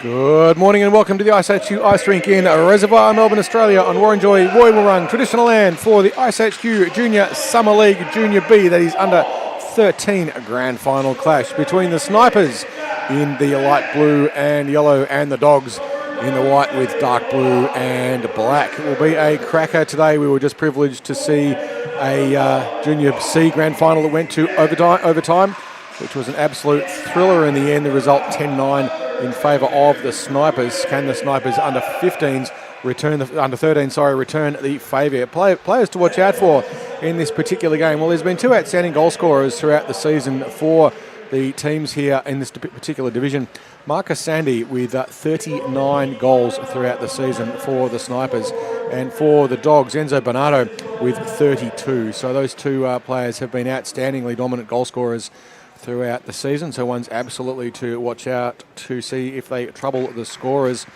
Good morning and welcome to the iceHQ Ice Rink in Reservoir, Melbourne, Australia on Warranjoy Woiwurrung, traditional land for the iceHQ Junior Summer League Junior B, that is under 13 grand final clash between the Snipers in the light blue and yellow and the Dogs in the white with dark blue and black. It will be a cracker today. We were just privileged to see a Junior C grand final that went to overtime, which was an absolute thriller in the end. The result 10-9 in favour of the Snipers. Can the Snipers under 15s return the favour? Players to watch out for in this particular game. Well, there's been two outstanding goal scorers throughout the season for the teams here in this particular division. Marcus Sandy with 39 goals throughout the season for the Snipers, and for the Dogs, Enzo Bernardo with 32. So those two players have been outstandingly dominant goal scorers throughout the season, so one's absolutely to watch out to see if they trouble the scorers.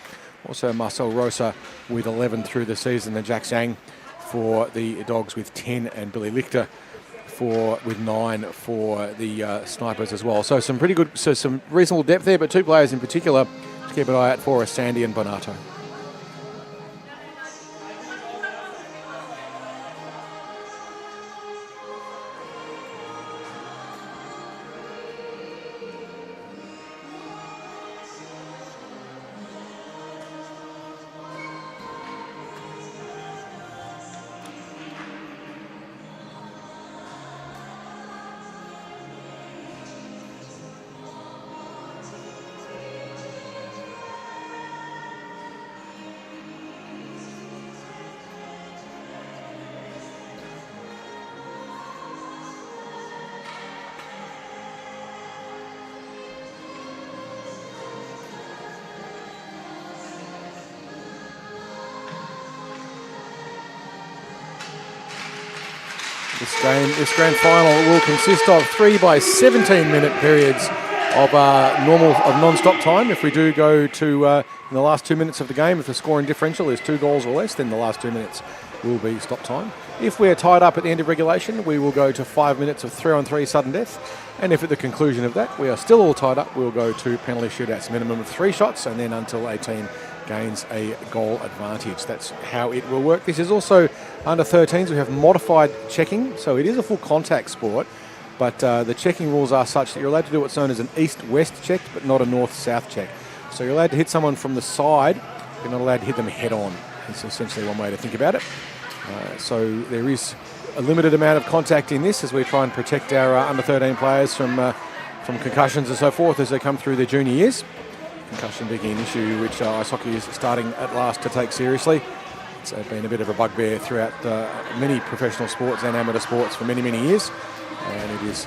Also Marcel Rosa with 11 through the season, and Jack Zhang for the Dogs with 10, and Billy Lichter with 9 for the Snipers as well. So some pretty good, some reasonable depth there, but two players in particular to keep an eye out for are Sandy and Bonato. This grand final will consist of 3 by 17-minute periods of non-stop time. If we do go to in the last 2 minutes of the game, if the scoring differential is 2 goals or less, then the last 2 minutes will be stop time. If we are tied up at the end of regulation, we will go to 5 minutes of 3-on-3 sudden death. And if at the conclusion of that we are still all tied up, we'll go to penalty shootouts, minimum of 3 shots, and then until a team gains a goal advantage. That's how it will work. This is also under 13s. We have modified checking, so it is a full contact sport, but the checking rules are such that you're allowed to do what's known as an east-west check, but not a north-south check. So you're allowed to hit someone from the side, you're not allowed to hit them head-on. It's essentially one way to think about it. So there is a limited amount of contact in this as we try and protect our under 13 players from concussions and so forth as they come through their junior years. Concussion being an issue which ice hockey is starting at last to take seriously. It's been a bit of a bugbear throughout many professional sports and amateur sports for many, many years, and it is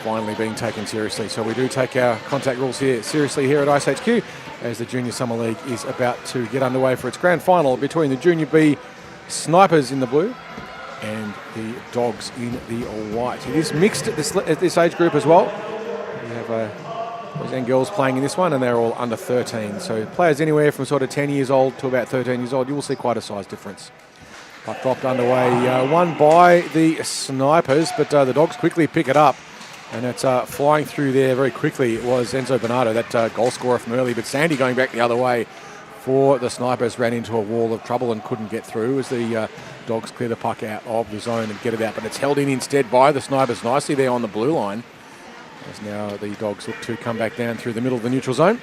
finally being taken seriously. So we do take our contact rules here seriously here at iceHQ as the Junior Summer League is about to get underway for its grand final between the Junior B Snipers in the blue and the Dogs in the white. It is mixed at this age group as well. We have boys and girls playing in this one, and they're all under 13. So players anywhere from sort of 10 years old to about 13 years old, you will see quite a size difference. Puck dropped underway, won by the Snipers, but the Dogs quickly pick it up, and it's flying through there very quickly. It was Enzo Bernardo, that goal scorer from early, but Sandy going back the other way for the Snipers ran into a wall of trouble and couldn't get through as the Dogs clear the puck out of the zone and get it out, but it's held in instead by the Snipers nicely there on the blue line. As now the Dogs look to come back down through the middle of the neutral zone.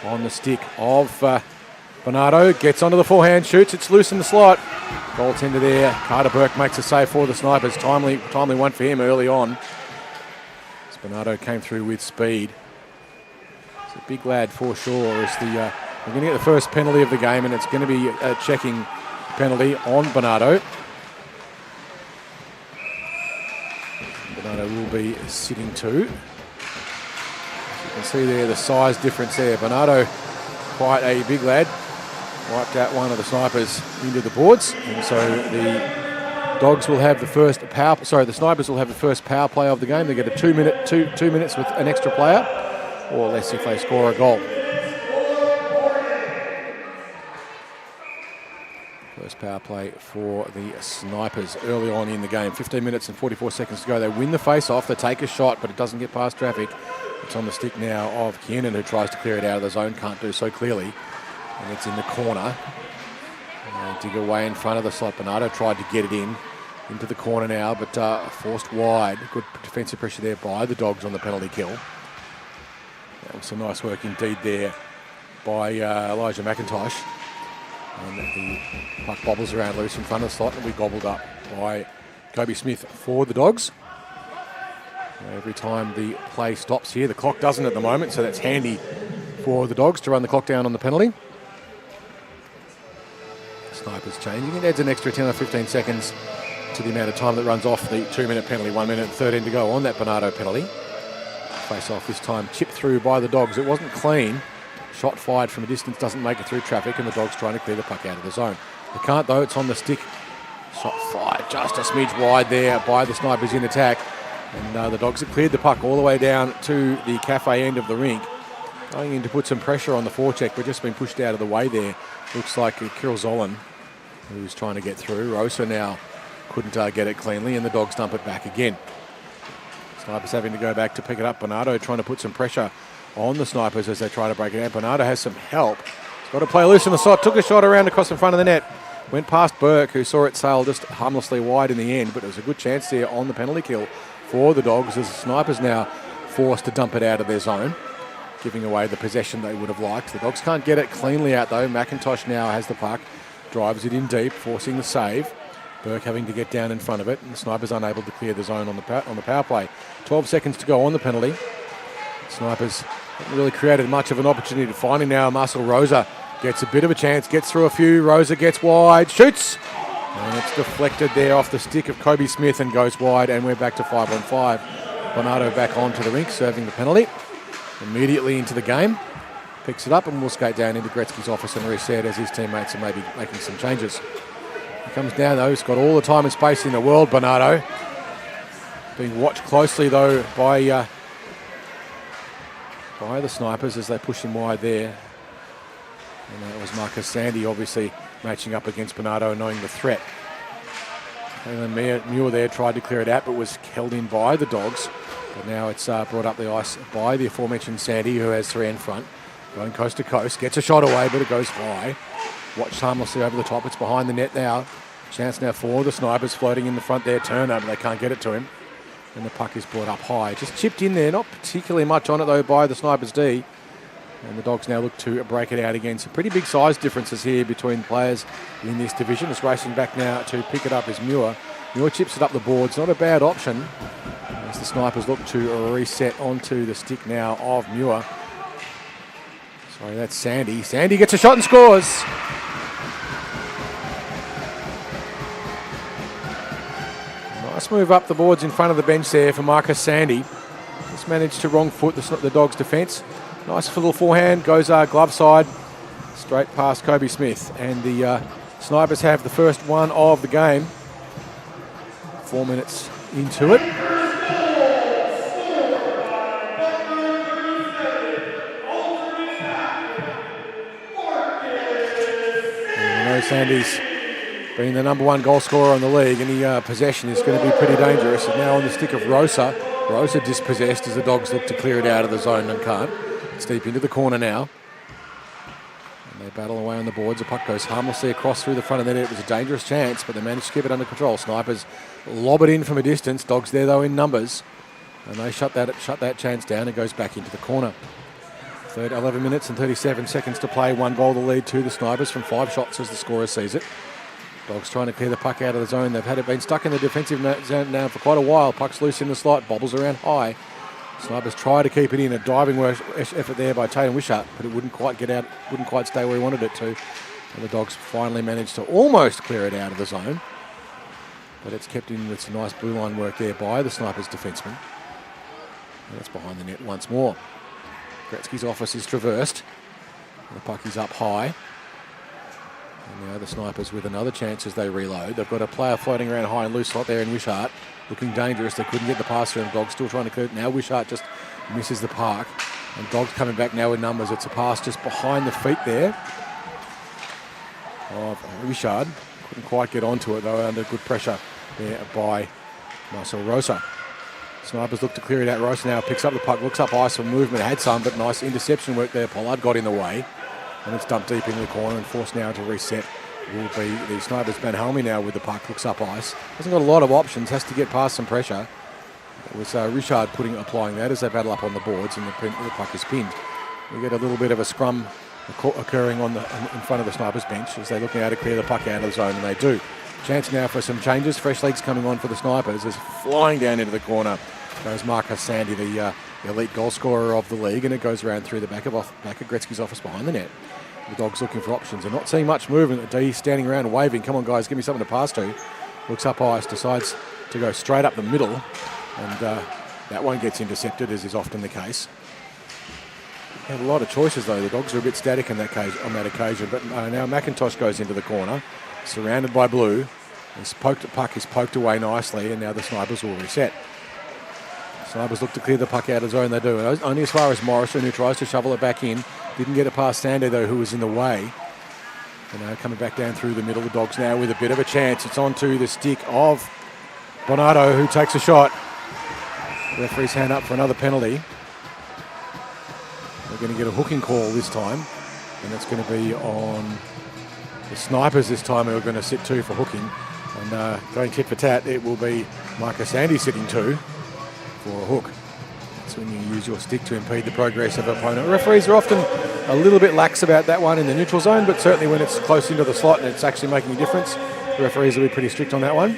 On the stick of Bernardo, gets onto the forehand, shoots, it's loose in the slot. Goaltender there, Carter Burke makes a save for the Snipers. Timely one for him early on. As Bernardo came through with speed. It's a big lad for sure. We're going to get the first penalty of the game, and it's going to be a checking penalty on Bernardo. Bernardo will be sitting too. You can see there the size difference there. Bernardo, quite a big lad, wiped out one of the Snipers into the boards, and so the Dogs will have the first the Snipers will have the first power play of the game. They get a 2 minutes with an extra player, or less if they score a goal. First power play for the Snipers early on in the game. 15 minutes and 44 seconds to go. They win the face-off. They take a shot, but it doesn't get past traffic. It's on the stick now of Kiernan, who tries to clear it out of the zone, can't do so clearly. And it's in the corner. Dig away in front of the slot. Bernardo tried to get it into the corner now, but forced wide. Good defensive pressure there by the Dogs on the penalty kill. That was some nice work indeed there by Elijah McIntosh. And the puck bobbles around loose in front of the slot and we gobbled up by Kobe Smith for the Dogs. Every time the play stops here, the clock doesn't at the moment, so that's handy for the Dogs to run the clock down on the penalty. Snipers changing. It adds an extra 10 or 15 seconds to the amount of time that runs off the 2-minute penalty. 1 minute and 13 to go on that Bernardo penalty. Face off this time, chipped through by the Dogs. It wasn't clean. Shot fired from a distance, doesn't make it through traffic, and the Dogs trying to clear the puck out of the zone. They can't though, it's on the stick. Shot fired just a smidge wide there by the Snipers in attack. And the Dogs have cleared the puck all the way down to the cafe end of the rink. Going in to put some pressure on the forecheck, but just been pushed out of the way there. Looks like Kirill Zolan, who's trying to get through. Rosa now couldn't get it cleanly, and the Dogs dump it back again. Snipers having to go back to pick it up. Bernardo trying to put some pressure on the Snipers as they try to break it out. Bernardo has some help. He's got to play loose in the slot. Took a shot around across in front of the net. Went past Burke, who saw it sail just harmlessly wide in the end, but it was a good chance there on the penalty kill for the Dogs as the Snipers now forced to dump it out of their zone, giving away the possession they would have liked. The Dogs can't get it cleanly out though. McIntosh now has the puck, drives it in deep, forcing the save. Burke having to get down in front of it, and the Snipers unable to clear the zone on the power play. 12 seconds to go on the penalty. Snipers haven't really created much of an opportunity. Finding now Marcel Rosa gets a bit of a chance, gets through a few. Rosa gets wide, shoots, and it's deflected there off the stick of Kobe Smith and goes wide, and we're back to 5-on-5. Bernardo back onto the rink, serving the penalty. Immediately into the game. Picks it up and will skate down into Gretzky's office and reset as his teammates are maybe making some changes. He comes down though, he's got all the time and space in the world, Bernardo. Being watched closely though by the Snipers as they push him wide there. And it was Marcus Sandy obviously matching up against Bernardo, knowing the threat. Muir there tried to clear it out but was held in by the Dogs. But now it's brought up the ice by the aforementioned Sandy, who has 3 in front. Going coast to coast, gets a shot away but it goes high. Watched harmlessly over the top, it's behind the net now. Chance now for the Snipers, floating in the front there. Turner, but they can't get it to him. And the puck is brought up high. Just chipped in there, not particularly much on it though by the Snipers D. And the Dogs now look to break it out again. Some pretty big size differences here between players in this division. It's racing back now to pick it up is Muir. Muir chips it up the boards, not a bad option. As the Snipers look to reset onto the stick now of Muir. Sorry, that's Sandy. Sandy gets a shot and scores. Nice move up the boards in front of the bench there for Marcus Sandy. Just managed to wrong foot the Dogs' defence. Nice little forehand, goes glove side, straight past Kobe Smith. And the Snipers have the first one of the game. 4 minutes into it. Sandy's been the #1 goal scorer in the league, and the possession is going to be pretty dangerous. And now on the stick of Rosa. Rosa dispossessed as the Dogs look to clear it out of the zone and can't. It's deep into the corner now. And they battle away on the boards. The puck goes harmlessly across through the front of the net. It was a dangerous chance, but they managed to keep it under control. Snipers lob it in from a distance. Dogs there though in numbers. And they shut that chance down. It goes back into the corner. 11 minutes and 37 seconds to play. 1 goal to lead to the Snipers from 5 shots as the scorer sees it. Dogs trying to clear the puck out of the zone. They've had it been stuck in the defensive zone now for quite a while. Puck's loose in the slot, bobbles around high. Snipers try to keep it in. A diving effort there by Tatum Wishart, but it wouldn't quite get out, wouldn't quite stay where he wanted it to. And the Dogs finally managed to almost clear it out of the zone. But it's kept in with some nice blue line work there by the Snipers defenseman. And it's behind the net once more. Gretzky's office is traversed. And the puck is up high. And now the Snipers with another chance as they reload. They've got a player floating around high and loose slot there in Wishart. Looking dangerous. They couldn't get the pass through. Dogs still trying to clear it. Now Wishart just misses the park. And Dogs coming back now in numbers. It's a pass just behind the feet there of Wishart. Couldn't quite get onto it though under good pressure there by Marcel Rosa. Snipers look to clear it out. Rosa now picks up the puck, looks up ice for movement, had some, but nice interception work there. Pollard got in the way, and it's dumped deep into the corner and forced now to reset. Will be the Snipers. Ben Helmy now with the puck, looks up ice. Hasn't got a lot of options, has to get past some pressure. It was Richard applying that as they battle up on the boards, and the puck is pinned. We get a little bit of a scrum occurring in front of the Snipers bench as they're looking how to clear the puck out of the zone, and they do. Chance now for some changes. Fresh legs coming on for the Snipers. As flying down into the corner goes Marcus Sandy, the elite goal scorer of the league, and it goes around through the back of Gretzky's office behind the net. The Dogs looking for options. They're not seeing much movement. D standing around waving. Come on, guys, give me something to pass to. Looks up ice, decides to go straight up the middle, and that one gets intercepted, as is often the case. Had a lot of choices, though. The Dogs are a bit static on that occasion, but now McIntosh goes into the corner, surrounded by blue. The puck is poked away nicely, and now the Snipers will reset. Snipers look to clear the puck out of zone. They do. Only as far as Morrison, who tries to shovel it back in. Didn't get it past Sandy, though, who was in the way. And coming back down through the middle. The Dogs now with a bit of a chance. It's onto the stick of Bonato, who takes a shot. Referee's hand up for another penalty. We're going to get a hooking call this time, and it's going to be on the Snipers this time, who are going to sit 2 for hooking. And going tit for tat, it will be Marcus Sandy sitting 2 for a hook. That's when you use your stick to impede the progress of an opponent. Referees are often a little bit lax about that one in the neutral zone, but certainly when it's close into the slot and it's actually making a difference, the referees will be pretty strict on that one.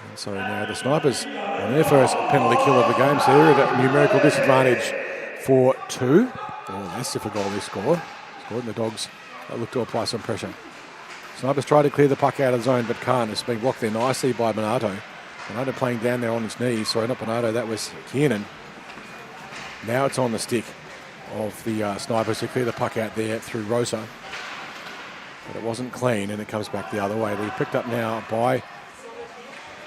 And so now the Snipers on their first penalty kill of the game, so they're at a numerical disadvantage for 2 or less if a goal is scored. And the Dogs look to apply some pressure. Snipers try to clear the puck out of the zone, but can't. It's been blocked there nicely by Bonato. Bonato playing down there on his knees. Sorry, not Bonato, that was Kiernan. Now it's on the stick of the Snipers to clear the puck out there through Rosa. But it wasn't clean, and it comes back the other way. They're picked up now by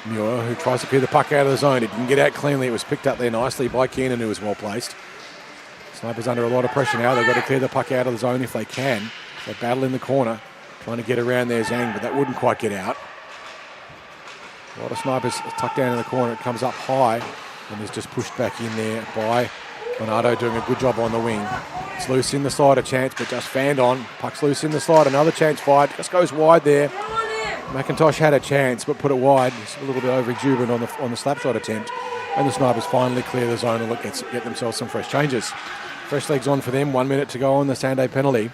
Muir, who tries to clear the puck out of the zone. It didn't get out cleanly. It was picked up there nicely by Kiernan, who was well placed. Snipers under a lot of pressure now. They've got to clear the puck out of the zone if they can. They battle in the corner, trying to get around there Zhang, but that wouldn't quite get out. A lot of Snipers tucked down in the corner. It comes up high and is just pushed back in there by Bonato, doing a good job on the wing. It's loose in the slide, a chance, but just fanned on. Puck's loose in the slide, another chance fired. Just goes wide there. McIntosh had a chance, but put it wide. He's a little bit over-exuberant on the slap shot attempt. And the Snipers finally clear the zone and get themselves some fresh changes. Fresh legs on for them. 1 minute to go on the Sunday penalty.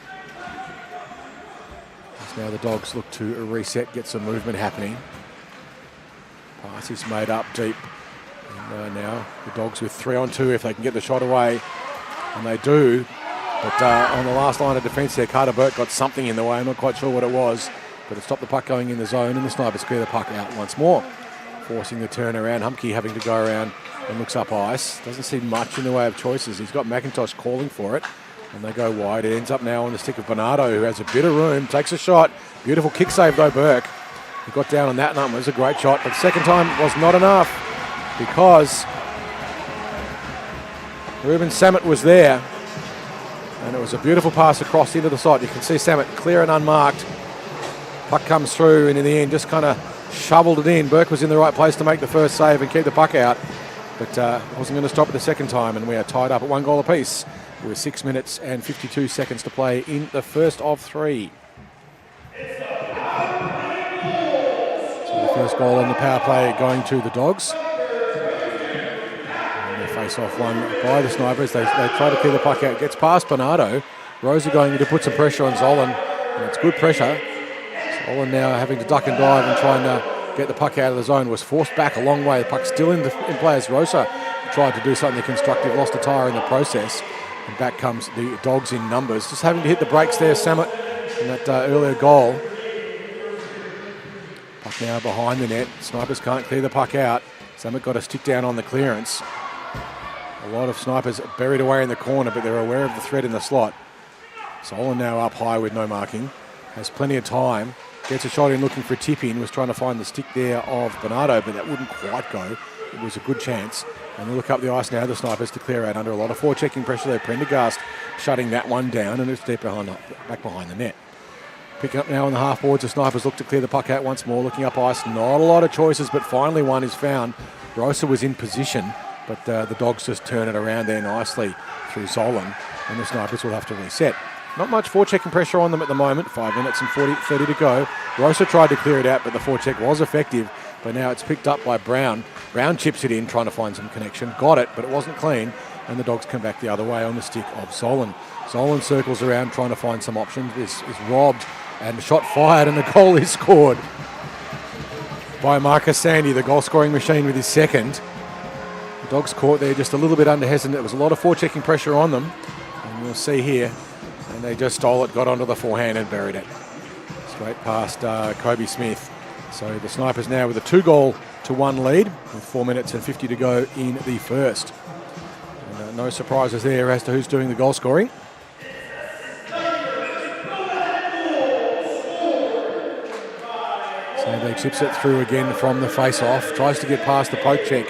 As now the Dogs look to reset, get some movement happening. Pass is made up deep. And now the Dogs with 3-on-2 if they can get the shot away. And they do. But on the last line of defence there, Carter Burke got something in the way. I'm not quite sure what it was. But it stopped the puck going in the zone, and the Snipers clear the puck out once more, forcing the turnaround. Humke having to go around and looks up ice. Doesn't see much in the way of choices. He's got McIntosh calling for it, and they go wide. It ends up now on the stick of Bonato, who has a bit of room, takes a shot. Beautiful kick save though, Burke. He got down on that number. It was a great shot, but second time was not enough because Ruben Samet was there, and it was a beautiful pass across into the slot. You can see Samet clear and unmarked. Puck comes through, and in the end just kind of shoveled it in. Burke was in the right place to make the first save and keep the puck out, but wasn't going to stop it the second time, and we are tied up at 1 goal apiece with 6 minutes and 52 seconds to play in the first of 3. So the first goal on the power play going to the Dogs. And they face off one by the Snipers. They try to clear the puck out. Gets past Bonato. Rosa going to put some pressure on Zolan, and it's good pressure. Zolan now having to duck and dive and trying to get the puck out of the zone. Was forced back a long way. The puck's still in play as Rosa tried to do something constructive. Lost a tyre in the process. And back comes the Dogs in numbers. Just having to hit the brakes there, Samet, in that earlier goal. Puck now behind the net. Snipers can't clear the puck out. Samet got a stick down on the clearance. A lot of Snipers buried away in the corner, but they're aware of the threat in the slot. Zolan now up high with no marking. Has plenty of time. Gets a shot in looking for a tip in. Was trying to find the stick there of Bonato, but that wouldn't quite go. It was a good chance. And they look up the ice now, the Snipers, to clear out under a lot of forechecking pressure there. Prendergast shutting that one down, and it's deep back behind the net. Picking up now on the half boards, the Snipers look to clear the puck out once more, looking up ice. Not a lot of choices, but finally one is found Rosa was in position, but the Dogs just turn it around there nicely through Zolan, and the Snipers will have to reset. Not much forechecking pressure on them at the moment. 5 minutes and 30 to go. Rosa tried to clear it out, but the forecheck was effective. But now it's picked up by Brown. Brown chips it in, trying to find some connection. Got it, but it wasn't clean. And the Dogs come back the other way on the stick of Zolan. Zolan circles around, trying to find some options. Is robbed, and the shot fired, and the goal is scored by Marcus Sandy, the goal-scoring machine, with his second. The Dogs caught there just a little bit under hesitant. There was a lot of forechecking pressure on them. And we'll see here. And they just stole it, got onto the forehand and buried it. Straight past Kobe Smith. So the Snipers now with a 2-1 lead with 4 minutes and 50 to go in the first. And, no surprises there as to who's doing the goal scoring. Sandberg chips it through again from the face-off. Tries to get past the poke check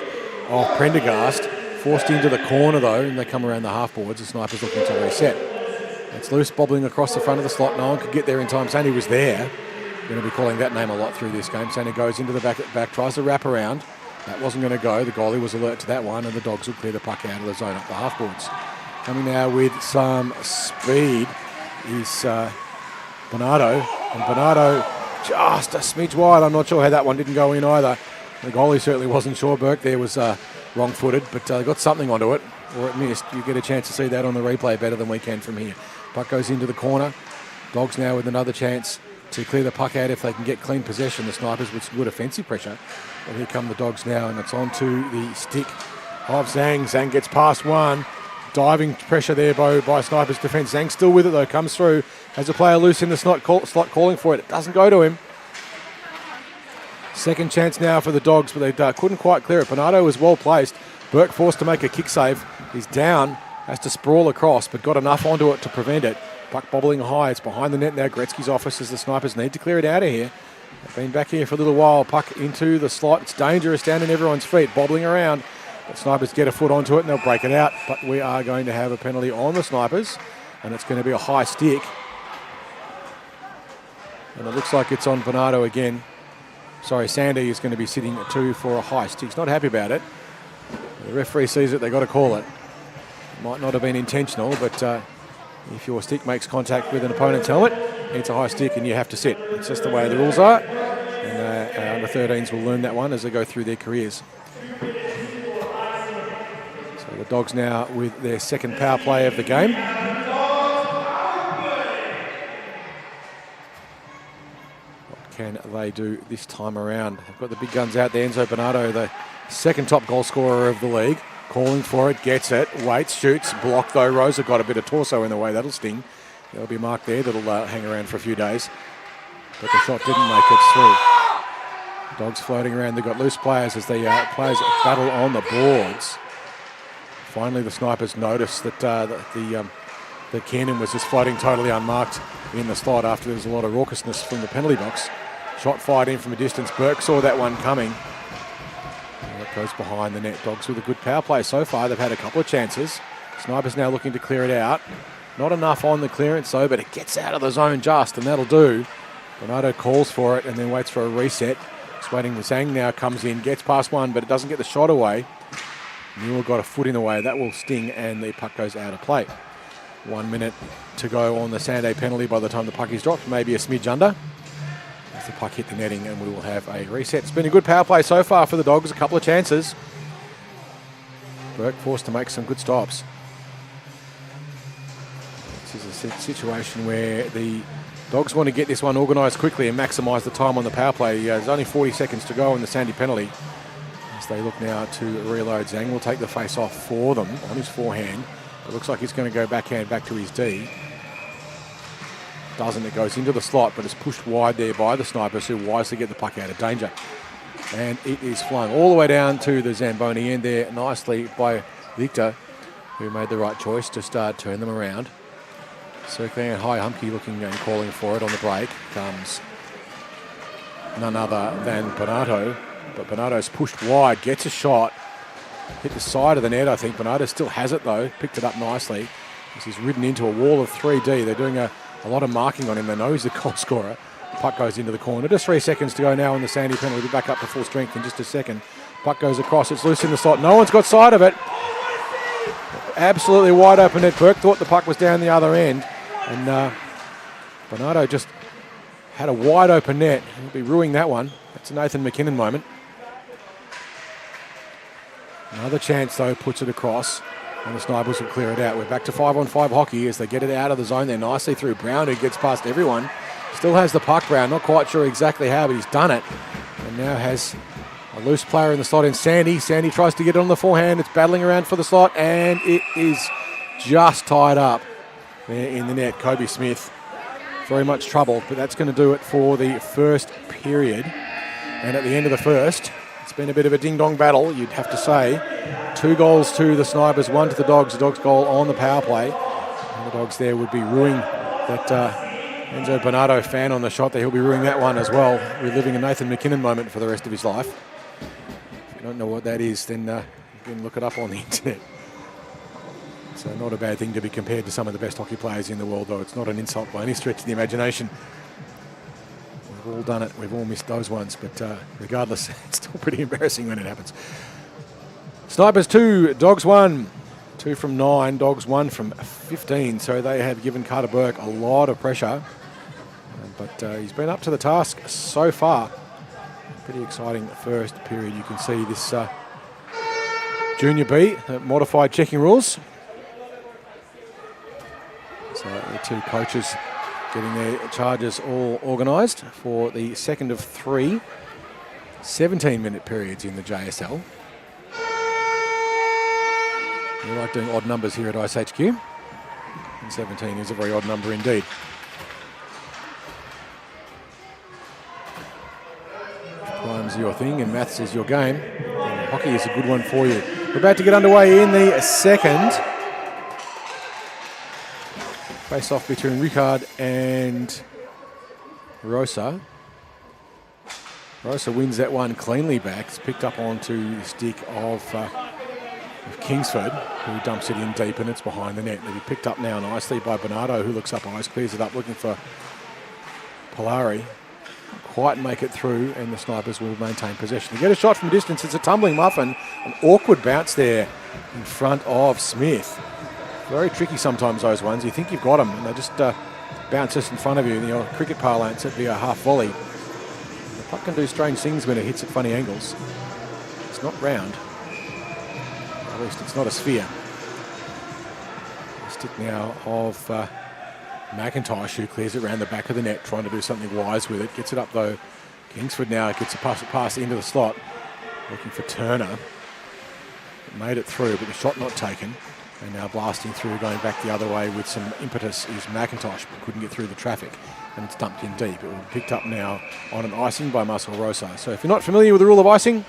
of Prendergast. Forced into the corner though, and they come around the half boards. The Snipers looking to reset. It's loose, bobbling across the front of the slot. No one could get there in time. Sandy was there. Going to be calling that name a lot through this game. Sandy goes into the back, tries to wrap around. That wasn't going to go. The goalie was alert to that one, and the Dogs will clear the puck out of the zone up the half boards. Coming now with some speed is Bernardo. And Bernardo just a smidge wide. I'm not sure how that one didn't go in either. The goalie certainly wasn't sure. Burke there was wrong-footed, but got something onto it, or it missed. You get a chance to see that on the replay better than we can from here. Puck goes into the corner. Dogs now with another chance to clear the puck out if they can get clean possession. The Snipers with some good offensive pressure. But here come the Dogs now, and it's on to the stick of Zhang. Zhang gets past one. Diving pressure there by Snipers' defence. Zhang still with it though, comes through. Has a player loose in the slot calling for it. It doesn't go to him. Second chance now for the Dogs, but they couldn't quite clear it. Bernardo was well placed. Burke forced to make a kick save. He's down, has to sprawl across, but got enough onto it to prevent it. Puck bobbling high. It's behind the net now. Gretzky's office as the Snipers need to clear it out of here. They've been back here for a little while. Puck into the slot. It's dangerous down in everyone's feet, bobbling around. The Snipers get a foot onto it and they'll break it out. But we are going to have a penalty on the Snipers, and it's going to be a high stick. And it looks like it's on Bernardo again. Sorry, Sandy is going to be sitting at 2 for a high stick. He's not happy about it. The referee sees it, they've got to call it. Might not have been intentional, but if your stick makes contact with an opponent's helmet, it's a high stick and you have to sit. It's just the way the rules are. And our under 13s will learn that one as they go through their careers. So the Dogs now with their second power play of the game. What can they do this time around? They've got the big guns out there. Enzo Bernardo, the second top goal scorer of the league. Calling for it, gets it, waits, shoots, blocked though. Rosa got a bit of torso in the way, that'll sting. There'll be a mark there that'll hang around for a few days. But the shot didn't make it through. Dogs floating around, they've got loose players as the players battle on the boards. Finally the Snipers noticed that the Keenan was just floating totally unmarked in the slot after there was a lot of raucousness from the penalty box. Shot fired in from a distance. Burke saw that one coming. Goes behind the net. Dogs with a good power play so far. They've had a couple of chances. Snipers now looking to clear it out. Not enough on the clearance though, but it gets out of the zone just, and that'll do. Bernardo calls for it and then waits for a reset. Just waiting. Zhang now comes in, gets past one, but it doesn't get the shot away. Newell got a foot in the way. That will sting, and the puck goes out of play. 1 minute to go on the Sanday penalty by the time the puck is dropped. Maybe a smidge under. The puck hit the netting and we will have a reset. It's been a good power play so far for the Dogs, a couple of chances. Burke forced to make some good stops. This is a situation where the Dogs want to get this one organised quickly and maximise the time on the power play. There's only 40 seconds to go in the Sandy penalty. As they look now to reload. Zhang will take the face off for them on his forehand. It looks like he's going to go backhand back to his D. Doesn't. It goes into the slot, but it's pushed wide there by the Snipers, who wisely get the puck out of danger. And it is flung all the way down to the Zamboni end there, nicely by Victor, who made the right choice to turn them around. Circling a high Humke looking and calling for it on the break comes none other than Bernardo. But Bernardo's pushed wide, gets a shot, hit the side of the net, I think. Bernardo still has it though, picked it up nicely. He's ridden into a wall of 3D. They're doing a lot of marking on him. They know he's the goal scorer. Puck goes into the corner. Just 3 seconds to go now on the Sandy penalty. We'll be back up to full strength in just a second. Puck goes across. It's loose in the slot. No one's got sight of it. Absolutely wide open net. Burke thought the puck was down the other end. And Bernardo just had a wide open net. He'll be ruining that one. That's a Nathan McKinnon moment. Another chance, though, puts it across. And the Snipers will clear it out. We're back to 5-on-5 hockey as they get it out of the zone there nicely through Brown, who gets past everyone. Still has the puck, Brown. Not quite sure exactly how, but he's done it. And now has a loose player in the slot in Sandy. Sandy tries to get it on the forehand. It's battling around for the slot, and it is just tied up there in the net. Kobe Smith, very much trouble, but that's going to do it for the first period. And at the end of the first, it's been a bit of a ding-dong battle, you'd have to say. 2 goals to the Snipers, 1 to the Dogs. The Dogs goal on the power play. And the Dogs there would be ruining that Enzo Bernardo fan on the shot there. He'll be ruining that one as well, reliving a Nathan McKinnon moment for the rest of his life. If you don't know what that is, then you can look it up on the internet. So not a bad thing to be compared to some of the best hockey players in the world, though. It's not an insult by any stretch of the imagination. We've all done it. We've all missed those ones. But regardless, it's still pretty embarrassing when it happens. Snipers 2, Dogs 1. 2 from 9, Dogs 1 from 15. So they have given Carter Burke a lot of pressure. But he's been up to the task so far. Pretty exciting first period. You can see this Junior B, modified checking rules. So the 2 coaches getting their charges all organised for the second of 3 17-minute periods in the JSL. We like doing odd numbers here at iceHQ. And 17 is a very odd number indeed. Time's your thing and maths is your game. And hockey is a good one for you. We're about to get underway in the second. Face off between Ricard and Rosa. Rosa wins that one cleanly back. It's picked up onto the stick of Kingsford, who dumps it in deep, and it's behind the net. It'll be picked up now nicely by Bernardo, who looks up ice, clears it up, looking for Polari. Quite make it through, and the Snipers will maintain possession. You get a shot from distance. It's a tumbling muffin. An awkward bounce there in front of Smith. Very tricky sometimes, those ones. You think you've got them, and they just bounce just in front of you. In your cricket parlance, it'd be a half volley. The puck can do strange things when it hits at funny angles. It's not round. At least it's not a sphere. The stick now of McIntosh, who clears it around the back of the net, trying to do something wise with it. Gets it up, though. Kingsford now gets a pass into the slot, looking for Turner. Made it through, but the shot not taken. And now blasting through, going back the other way with some impetus is McIntosh, but couldn't get through the traffic. And it's dumped in deep. It will be picked up now on an icing by Marcel Rosa. So if you're not familiar with the rule of icing,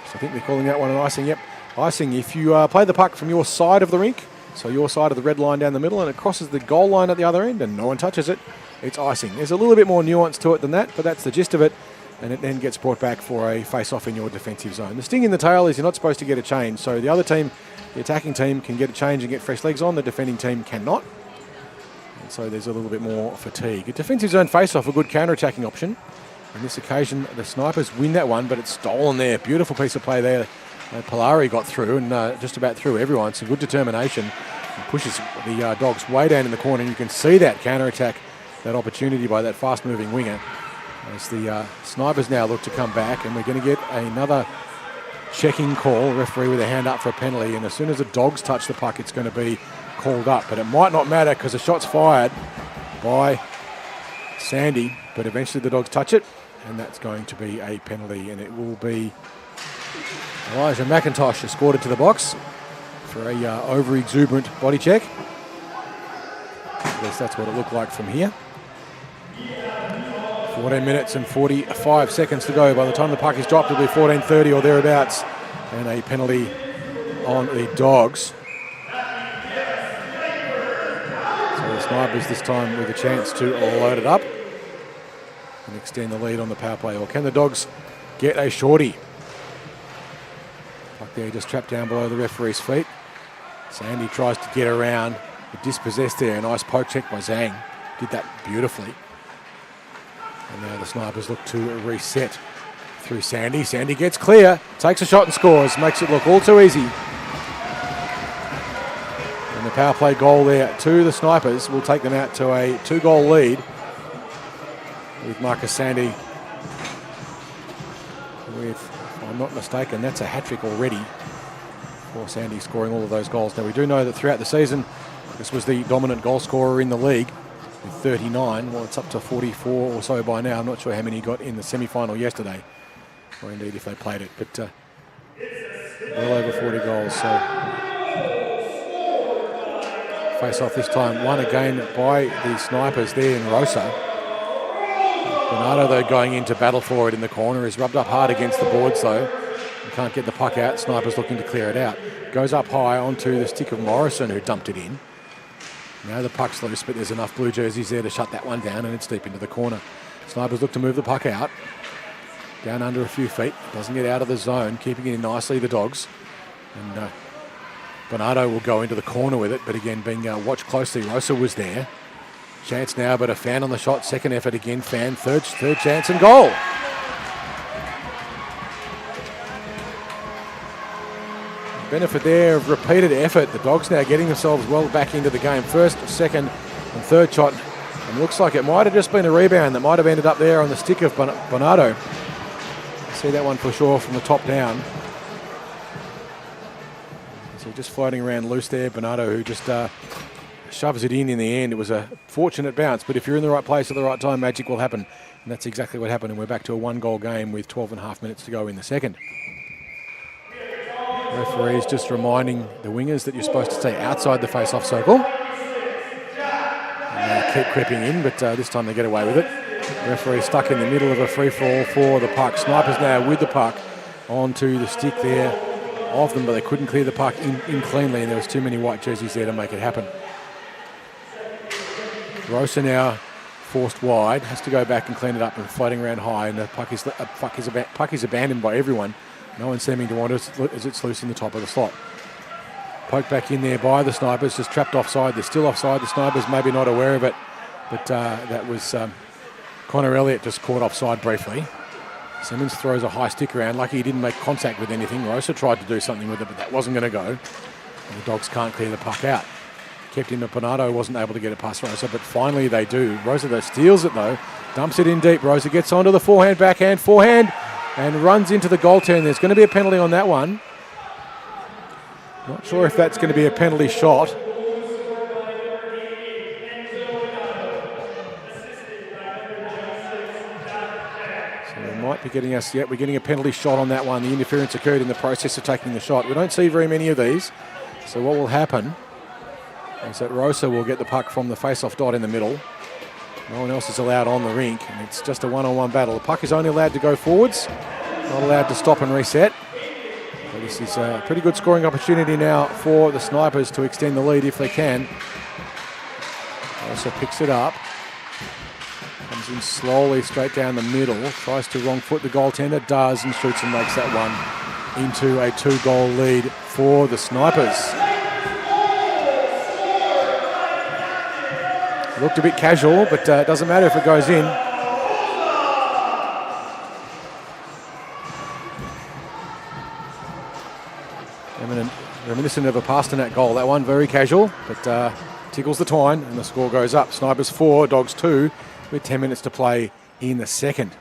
so I think they're calling that one an icing. Yep, icing. If you play the puck from your side of the rink, so your side of the red line down the middle, and it crosses the goal line at the other end and no one touches it, it's icing. There's a little bit more nuance to it than that, but that's the gist of it. And it then gets brought back for a face-off in your defensive zone. The sting in the tail is you're not supposed to get a change. So the other team, the attacking team, can get a change and get fresh legs on. The defending team cannot. And so there's a little bit more fatigue. A defensive zone face-off, a good counter-attacking option. On this occasion, the Snipers win that one, but it's stolen there. Beautiful piece of play there. Polari got through and just about through everyone. Some good determination. And pushes the Dogs way down in the corner. And you can see that counter-attack, that opportunity by that fast-moving winger. As the Snipers now look to come back, and we're going to get another checking call. Referee with a hand up for a penalty, and as soon as the Dogs touch the puck, it's going to be called up. But it might not matter because the shot's fired by Sandy, but eventually the Dogs touch it, and that's going to be a penalty, and it will be Elijah McIntosh escorted to the box for a over-exuberant body check. At least that's what it looked like from here. 14 minutes and 45 seconds to go. By the time the puck is dropped, it'll be 14:30 or thereabouts. And a penalty on the Dogs. So the Snipers this time with a chance to load it up and extend the lead on the power play. Or can the Dogs get a shorty? Puck there just trapped down below the referee's feet. Sandy tries to get around, but dispossessed there. A nice poke check by Zhang. Did that beautifully. And now the Snipers look to reset through Sandy. Sandy gets clear, takes a shot and scores, makes it look all too easy. And the power play goal there to the Snipers will take them out to a 2-goal lead with Marcus Sandy with, if I'm not mistaken, that's a hat-trick already for Sandy, scoring all of those goals. Now we do know that throughout the season this was the dominant goal scorer in the league with 39. Well, it's up to 44 or so by now. I'm not sure how many he got in the semi-final yesterday, or indeed if they played it, but well over 40 goals. So face off this time, won again by the Snipers there in Rosa. Bernardo, though, going into battle for it in the corner, is rubbed up hard against the boards, though. He can't get the puck out. Snipers looking to clear it out. Goes up high onto the stick of Morrison, who dumped it in. Now the puck's loose, but there's enough blue jerseys there to shut that one down, and it's deep into the corner. Snipers look to move the puck out. Down under a few feet. Doesn't get out of the zone, keeping it in nicely, the Dogs. And Bernardo will go into the corner with it, but again, being watched closely. Rosa was there. Chance now, but a fan on the shot. Second effort again, fan. Third chance and goal. Benefit there of repeated effort. The Dogs now getting themselves well back into the game. First, second and third shot. And looks like it might have just been a rebound that might have ended up there on the stick of Bernardo. See that one for sure from the top down. So just floating around loose there. Bernardo, who just shoves it in the end. It was a fortunate bounce, but if you're in the right place at the right time, magic will happen. And that's exactly what happened, and we're back to a 1-goal game with 12 and a half minutes to go in the second. Referee's just reminding the wingers that you're supposed to stay outside the face-off circle. And they keep creeping in, but this time they get away with it. Referee stuck in the middle of a free-for-all for the puck. Snipers now with the puck onto the stick there of them, but they couldn't clear the puck in cleanly, and there was too many white jerseys there to make it happen. Rosa now forced wide, has to go back and clean it up and floating around high, and the puck is abandoned by everyone. No one seeming to want it as it's loose in the top of the slot. Poked back in there by the Snipers, just trapped offside. They're still offside. The Snipers maybe not aware of it, but that was Connor Elliott just caught offside briefly. Simmons throws a high stick around. Lucky he didn't make contact with anything. Rosa tried to do something with it, but that wasn't going to go. And the Dogs can't clear the puck out. Kept him, but Bernardo wasn't able to get it past Rosa, but finally they do. Rosa though steals it though, dumps it in deep. Rosa gets onto the forehand, and runs into the goaltender. There's going to be a penalty on that one. Not sure if that's going to be a penalty shot. So we might be getting us, we're getting a penalty shot on that one. The interference occurred in the process of taking the shot. We don't see very many of these. So what will happen is that Rosa will get the puck from the face-off dot in the middle. No one else is allowed on the rink, and it's just a one-on-one battle. The puck is only allowed to go forwards, not allowed to stop and reset. So this is a pretty good scoring opportunity now for the Snipers to extend the lead if they can. Also picks it up, comes in slowly straight down the middle, tries to wrong foot the goaltender, does, and shoots and makes that one into a 2-goal lead for the Snipers. Looked a bit casual, but it doesn't matter if it goes in. Reminiscent of a Pasternak goal. That one very casual, but tickles the twine, and the score goes up. Snipers 4, Dogs 2, with 10 minutes to play in the second.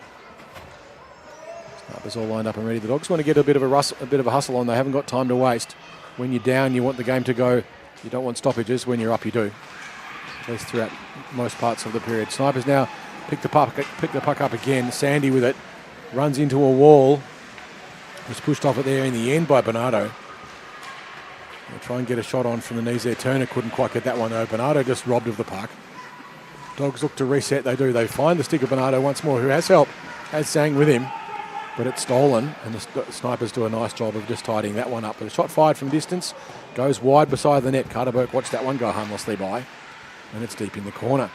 Snipers all lined up and ready. The Dogs want to get a bit of a hustle on. They haven't got time to waste. When you're down, you want the game to go. You don't want stoppages. When you're up, you do. At least throughout most parts of the period. Snipers now pick the puck up again. Sandy with it, runs into a wall. Was pushed off it there in the end by Bernardo. They'll try and get a shot on from the knees there. Turner couldn't quite get that one though. Bernardo just robbed of the puck. Dogs look to reset. They do. They find the stick of Bernardo once more, who has help, has sang with him, but it's stolen, and the Snipers do a nice job of just tidying that one up. But a shot fired from distance goes wide beside the net. Carterberg watched that one go harmlessly by. And it's deep in the corner.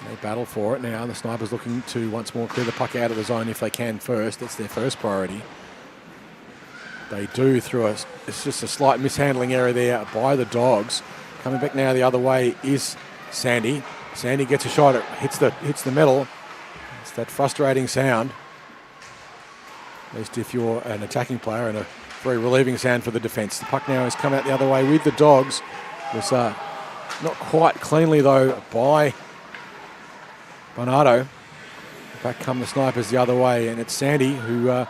They battle for it now. The Snipers looking to once more clear the puck out of the zone if they can first. That's their first priority. They do through it's just a slight mishandling error there by the Dogs. Coming back now the other way is Sandy. Sandy gets a shot. It hits the metal. It's that frustrating sound. At least if you're an attacking player, and a very relieving sound for the defence. The puck now has come out the other way with the Dogs. It was not quite cleanly, though, by Bernardo. Back come the Snipers the other way, and it's Sandy who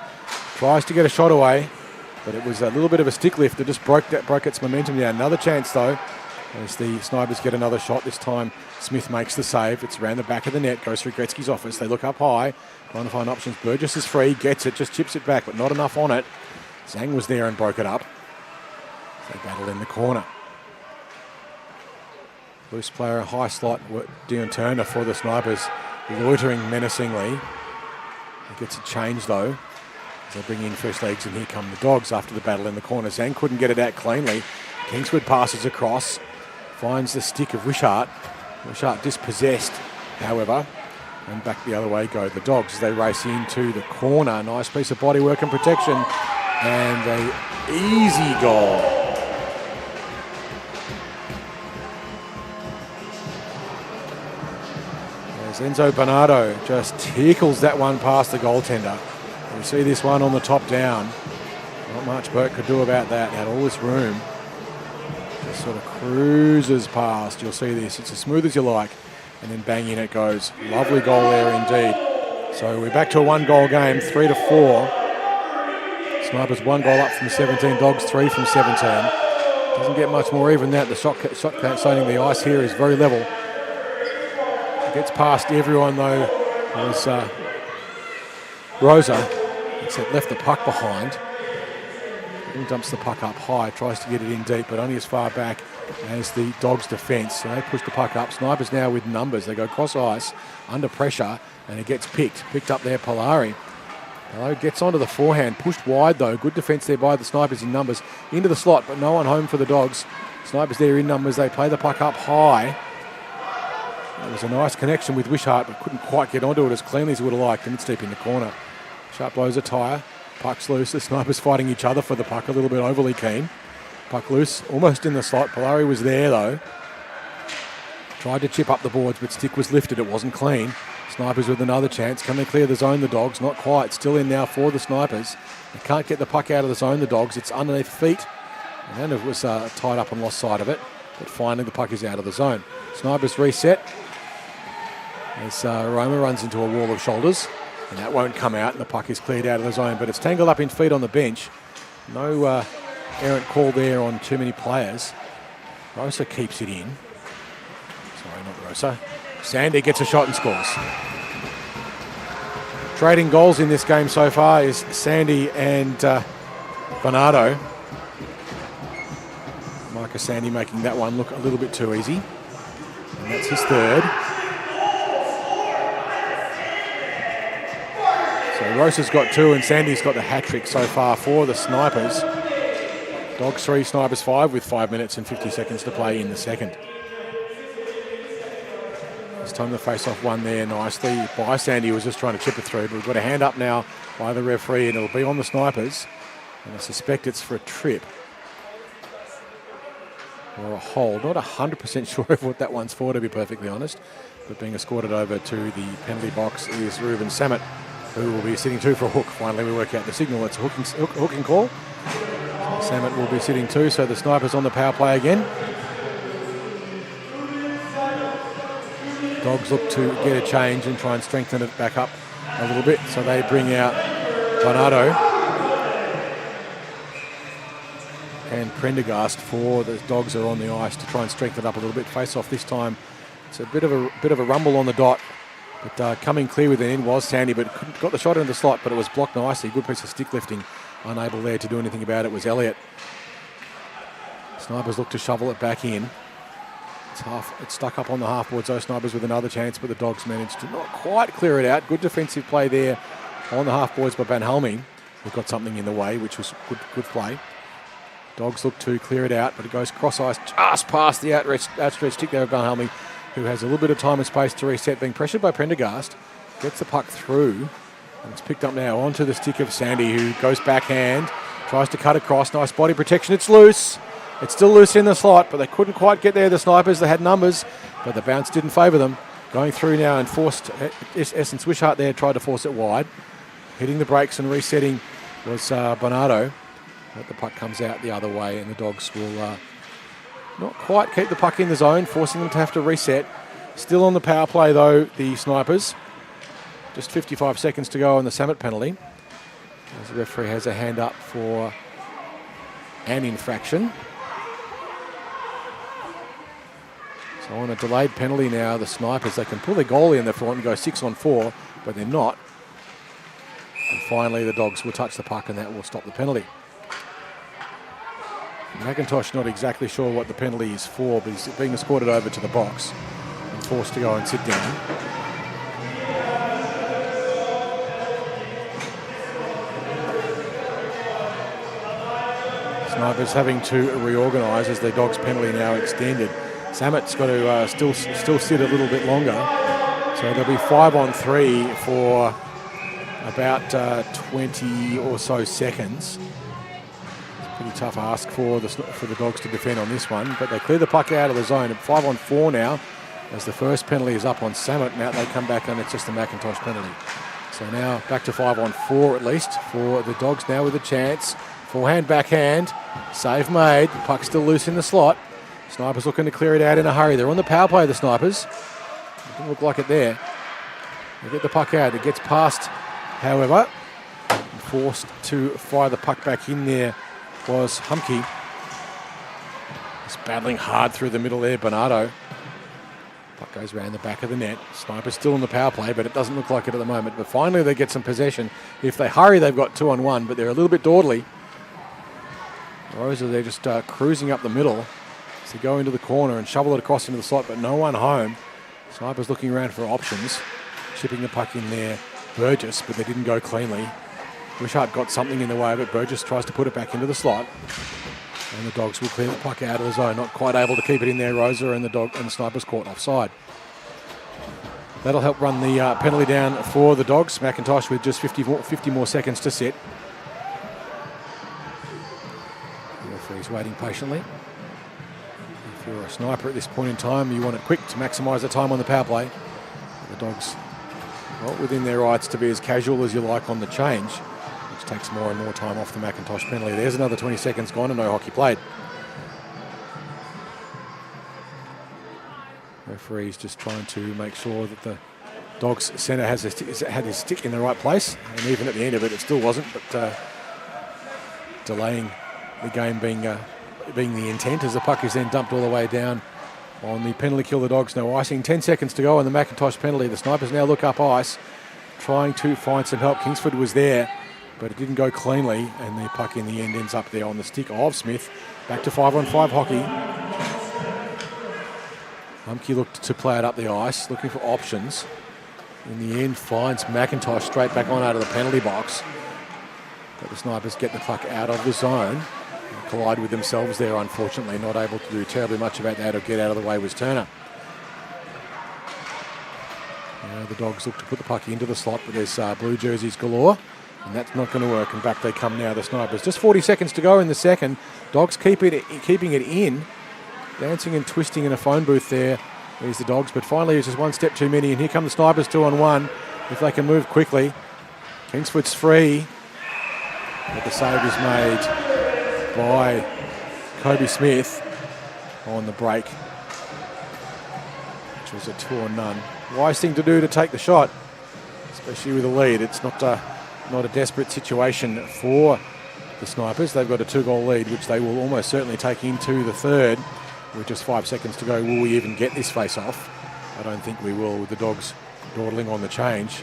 tries to get a shot away, but it was a little bit of a stick lift that just broke its momentum down. Another chance, though, as the Snipers get another shot. This time Smith makes the save. It's around the back of the net, goes through Gretzky's office. They look up high, trying to find options. Burgess is free, gets it, just chips it back, but not enough on it. Zhang was there and broke it up. They battle in the corner. Loose player, high slot, Dion Turner for the Snipers, loitering menacingly. He gets a change, though, as they bring in fresh legs, and here come the Dogs after the battle in the corner. Zhang couldn't get it out cleanly. Kingswood passes across, finds the stick of Wishart. Wishart dispossessed, however, and back the other way go the Dogs as they race into the corner. Nice piece of bodywork and protection, and an easy goal. As Enzo Bernardo just tickles that one past the goaltender. You see this one on the top down. Not much Burt could do about that. Had all this room. Just sort of cruises past. You'll see this. It's as smooth as you like. And then bang in it goes. Lovely goal there indeed. So we're back to a 1-goal game, 3-4. Snipers 1 goal up from 17. Dogs 3 from 17. Doesn't get much more even than that. The shot outside the ice here is very level. Gets past everyone, though. It was Rosa. Except left the puck behind. He dumps the puck up high, tries to get it in deep, but only as far back as the Dogs' defence. So they push the puck up. Snipers now with numbers. They go cross ice, under pressure, and it gets picked up there, Polari. Polari gets onto the forehand, pushed wide though. Good defence there by the Snipers in numbers. Into the slot, but no one home for the Dogs. Snipers there in numbers. They play the puck up high. It was a nice connection with Wishart, but couldn't quite get onto it as cleanly as he would have liked, and it's deep in the corner. Sharp blows a tyre. Puck's loose. The Snipers fighting each other for the puck, a little bit overly keen. Puck loose, almost in the slot. Polari was there, though. Tried to chip up the boards, but stick was lifted. It wasn't clean. Snipers with another chance. Can they clear the zone, the Dogs? Not quite. Still in now for the Snipers. They can't get the puck out of the zone, the Dogs. It's underneath feet. And it was tied up and lost sight of it. But finally, the puck is out of the zone. Snipers reset. As Roma runs into a wall of shoulders. And that won't come out, and the puck is cleared out of the zone. But it's tangled up in feet on the bench. No errant call there on too many players. Rosa keeps it in. Sorry, not Rosa. Sandy gets a shot and scores. Trading goals in this game so far is Sandy and Bernardo. Micah Sandy making that one look a little bit too easy. And that's his third. So Rosa's got 2 and Sandy's got the hat-trick so far for the Snipers. Dogs 3, Snipers 5 with 5 minutes and 50 seconds to play in the second. This time the face-off won there nicely by Sandy, who was just trying to chip it through. But we've got a hand up now by the referee, and it'll be on the Snipers. And I suspect it's for a trip or a hold. Not 100% sure of what that one's for, to be perfectly honest. But being escorted over to the penalty box is Ruben Samet, who will be sitting 2 for a hook. Finally, we work out the signal. It's a hooking call. So Samet will be sitting 2, so the Snipers on the power play again. Dogs look to get a change and try and strengthen it back up a little bit. So they bring out Bernardo and Prendergast for the Dogs are on the ice to try and strengthen it up a little bit. Face off this time. It's a bit of a rumble on the dot. But coming clear with the end was Sandy, but got the shot into the slot, but it was blocked nicely. Good piece of stick lifting. Unable there to do anything about it was Elliott. Snipers look to shovel it back in. It's stuck up on the half-boards, though. Snipers with another chance, but the Dogs managed to not quite clear it out. Good defensive play there on the half-boards by Van Helming, who got something in the way, which was good play. Dogs look to clear it out, but it goes cross-ice just past the outstretched stick there of Van Helming, who has a little bit of time and space to reset, being pressured by Prendergast. Gets the puck through, and it's picked up now onto the stick of Sandy, who goes backhand, tries to cut across. Nice body protection. It's loose. It's still loose in the slot, but they couldn't quite get there, the Snipers. They had numbers, but the bounce didn't favour them. Going through now and forced Essence Wishart there, tried to force it wide. Hitting the brakes and resetting was Bernardo. But the puck comes out the other way, and the Dogs will not quite keep the puck in the zone, forcing them to have to reset. Still on the power play, though, the Snipers. Just 55 seconds to go on the Samet penalty. As the referee has a hand up for an infraction. So on a delayed penalty now, the Snipers, they can pull their goalie in the front and go 6-on-4, but they're not. And finally, the Dogs will touch the puck, and that will stop the penalty. McIntosh not exactly sure what the penalty is for, but he's being escorted over to the box and forced to go and sit down. Snipers having to reorganise as their Dogs penalty now extended. Samet's got to still sit a little bit longer. So there'll be 5-on-3 for about 20 or so seconds. Pretty tough ask for the Dogs to defend on this one, but they clear the puck out of the zone. 5-on-4 now, as the first penalty is up on Samet. Now they come back and it's just a McIntosh penalty. So now back to 5-on-4 at least for the Dogs now with a chance. Forehand, backhand, save made. The puck's still loose in the slot. Snipers looking to clear it out in a hurry. They're on the power play, the Snipers. Doesn't look like it there. They get the puck out. It gets past, however, forced to fire the puck back in there was Humke. He's battling hard through the middle there, Bernardo. Puck goes around the back of the net. Snipers still on the power play, but it doesn't look like it at the moment. But finally they get some possession. If they hurry, they've got 2-on-1, but they're a little bit dawdly. Rosa, they're just cruising up the middle. So they go into the corner and shovel it across into the slot, but no one home. Snipers looking around for options. Chipping the puck in there. Burgess, but they didn't go cleanly. Wishart got something in the way of it. Burgess tries to put it back into the slot. And the Dogs will clear the puck out of the zone. Not quite able to keep it in there. Rosa and the Snipers caught offside. That'll help run the penalty down for the Dogs. McIntosh with just 50 more seconds to sit. The referee's waiting patiently. If you're a Sniper at this point in time, you want it quick to maximise the time on the power play. The Dogs, well, within their rights to be as casual as you like on the change, which takes more and more time off the McIntosh penalty. There's another 20 seconds gone and no hockey played. Referee's just trying to make sure that the Dogs centre had his stick in the right place, and even at the end of it, it still wasn't, but delaying the game being the intent, as the puck is then dumped all the way down on the penalty kill. The Dogs no icing. 10 seconds to go on the McIntosh penalty. The Snipers now look up ice, trying to find some help. Kingsford was there, but it didn't go cleanly, and the puck in the end ends up there on the stick of Smith. Back to 5-on-5 hockey. Humke looked to play it up the ice, looking for options. In the end, finds McIntosh straight back on out of the penalty box. But the Snipers get the puck out of the zone. Collide with themselves there, unfortunately. Not able to do terribly much about that or get out of the way was Turner. Now the Dogs look to put the puck into the slot, but there's blue jerseys galore, and that's not going to work, and back they come now, the Snipers. Just 40 seconds to go in the second. Dogs keeping it in, dancing and twisting in a phone booth there. There's the Dogs, but finally it's just one step too many, and here come the Snipers 2-on-1. If they can move quickly. Kingsford's free, but the save is made by Kobe Smith on the break, which was a 2-on-none. Wise thing to do to take the shot, especially with a lead. It's not a desperate situation for the Snipers. They've got a 2-goal lead, which they will almost certainly take into the third. With just 5 seconds to go, will we even get this face-off? I don't think we will, with the Dogs dawdling on the change.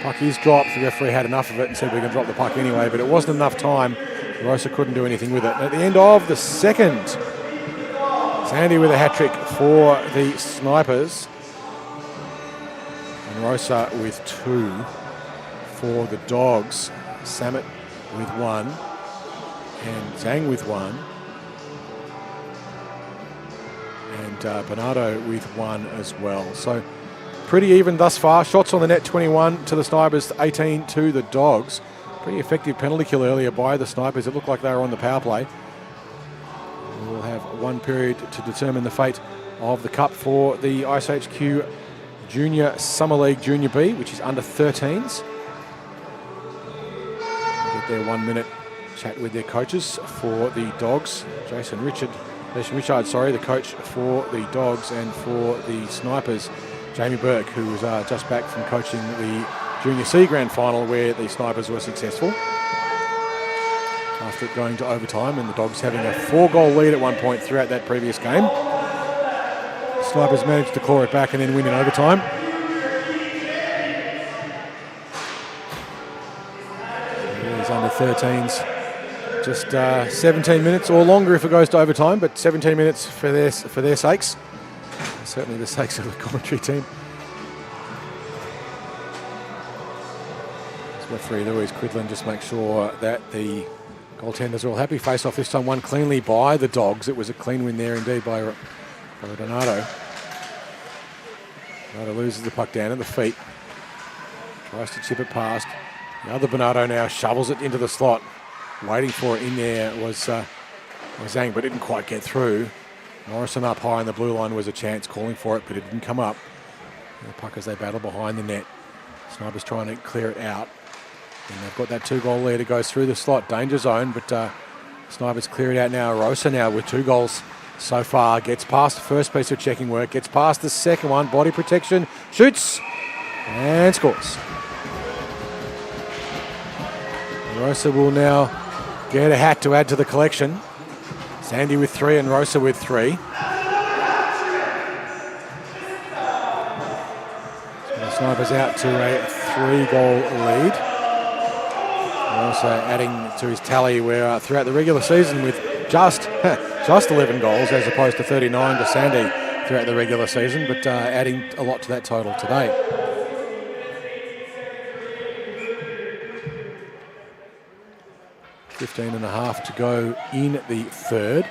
Puck is dropped. The referee had enough of it and said we can drop the puck anyway, but it wasn't enough time. Rosa couldn't do anything with it. And at the end of the second, Sandy with a hat-trick for the Snipers. And Rosa with 2 for the Dogs. Samet with 1 and Zhang with 1. And Bernardo with 1 as well. So pretty even thus far. Shots on the net, 21 to the Snipers, 18 to the Dogs. Pretty effective penalty kill earlier by the Snipers. It looked like they were on the power play. We'll have 1 period to determine the fate of the cup for the iceHQ Junior Summer League Junior B, which is under 13s. their 1 minute chat with their coaches for the Dogs. Jason Richard, the coach for the Dogs, and for the Snipers, Jamie Burke, who was just back from coaching the Junior C Grand Final where the Snipers were successful. After it going to overtime and the Dogs having a 4-goal lead at one point throughout that previous game. Snipers managed to claw it back and then win in overtime. These under 13s, just 17 minutes or longer if it goes to overtime, but 17 minutes for their sakes. Certainly the sakes of the commentary team. Referee Louise Quidlin just make sure that the goaltenders are all happy. Face off this time won cleanly by the Dogs. It was a clean win there indeed by Donato. Donato loses the puck down at the feet. Tries to chip it past. The other Bernardo now shovels it into the slot. Waiting for it in there was Zhang, but didn't quite get through. Morrison up high on the blue line was a chance, calling for it, but it didn't come up. And the puck as they battle behind the net. Snipers trying to clear it out. And they've got that 2-goal lead. It goes through the slot. Danger zone, but Snipers clear it out now. Rosa now with 2 goals so far. Gets past the first piece of checking work. Gets past the second one. Body protection. Shoots. And scores. Rosa will now get a hat to add to the collection. Sandy with 3 and Rosa with 3. So the Snipers out to a 3-goal lead. Also adding to his tally where throughout the regular season with just 11 goals as opposed to 39 to Sandy throughout the regular season, but adding a lot to that total today. .15 and a half to go in the third.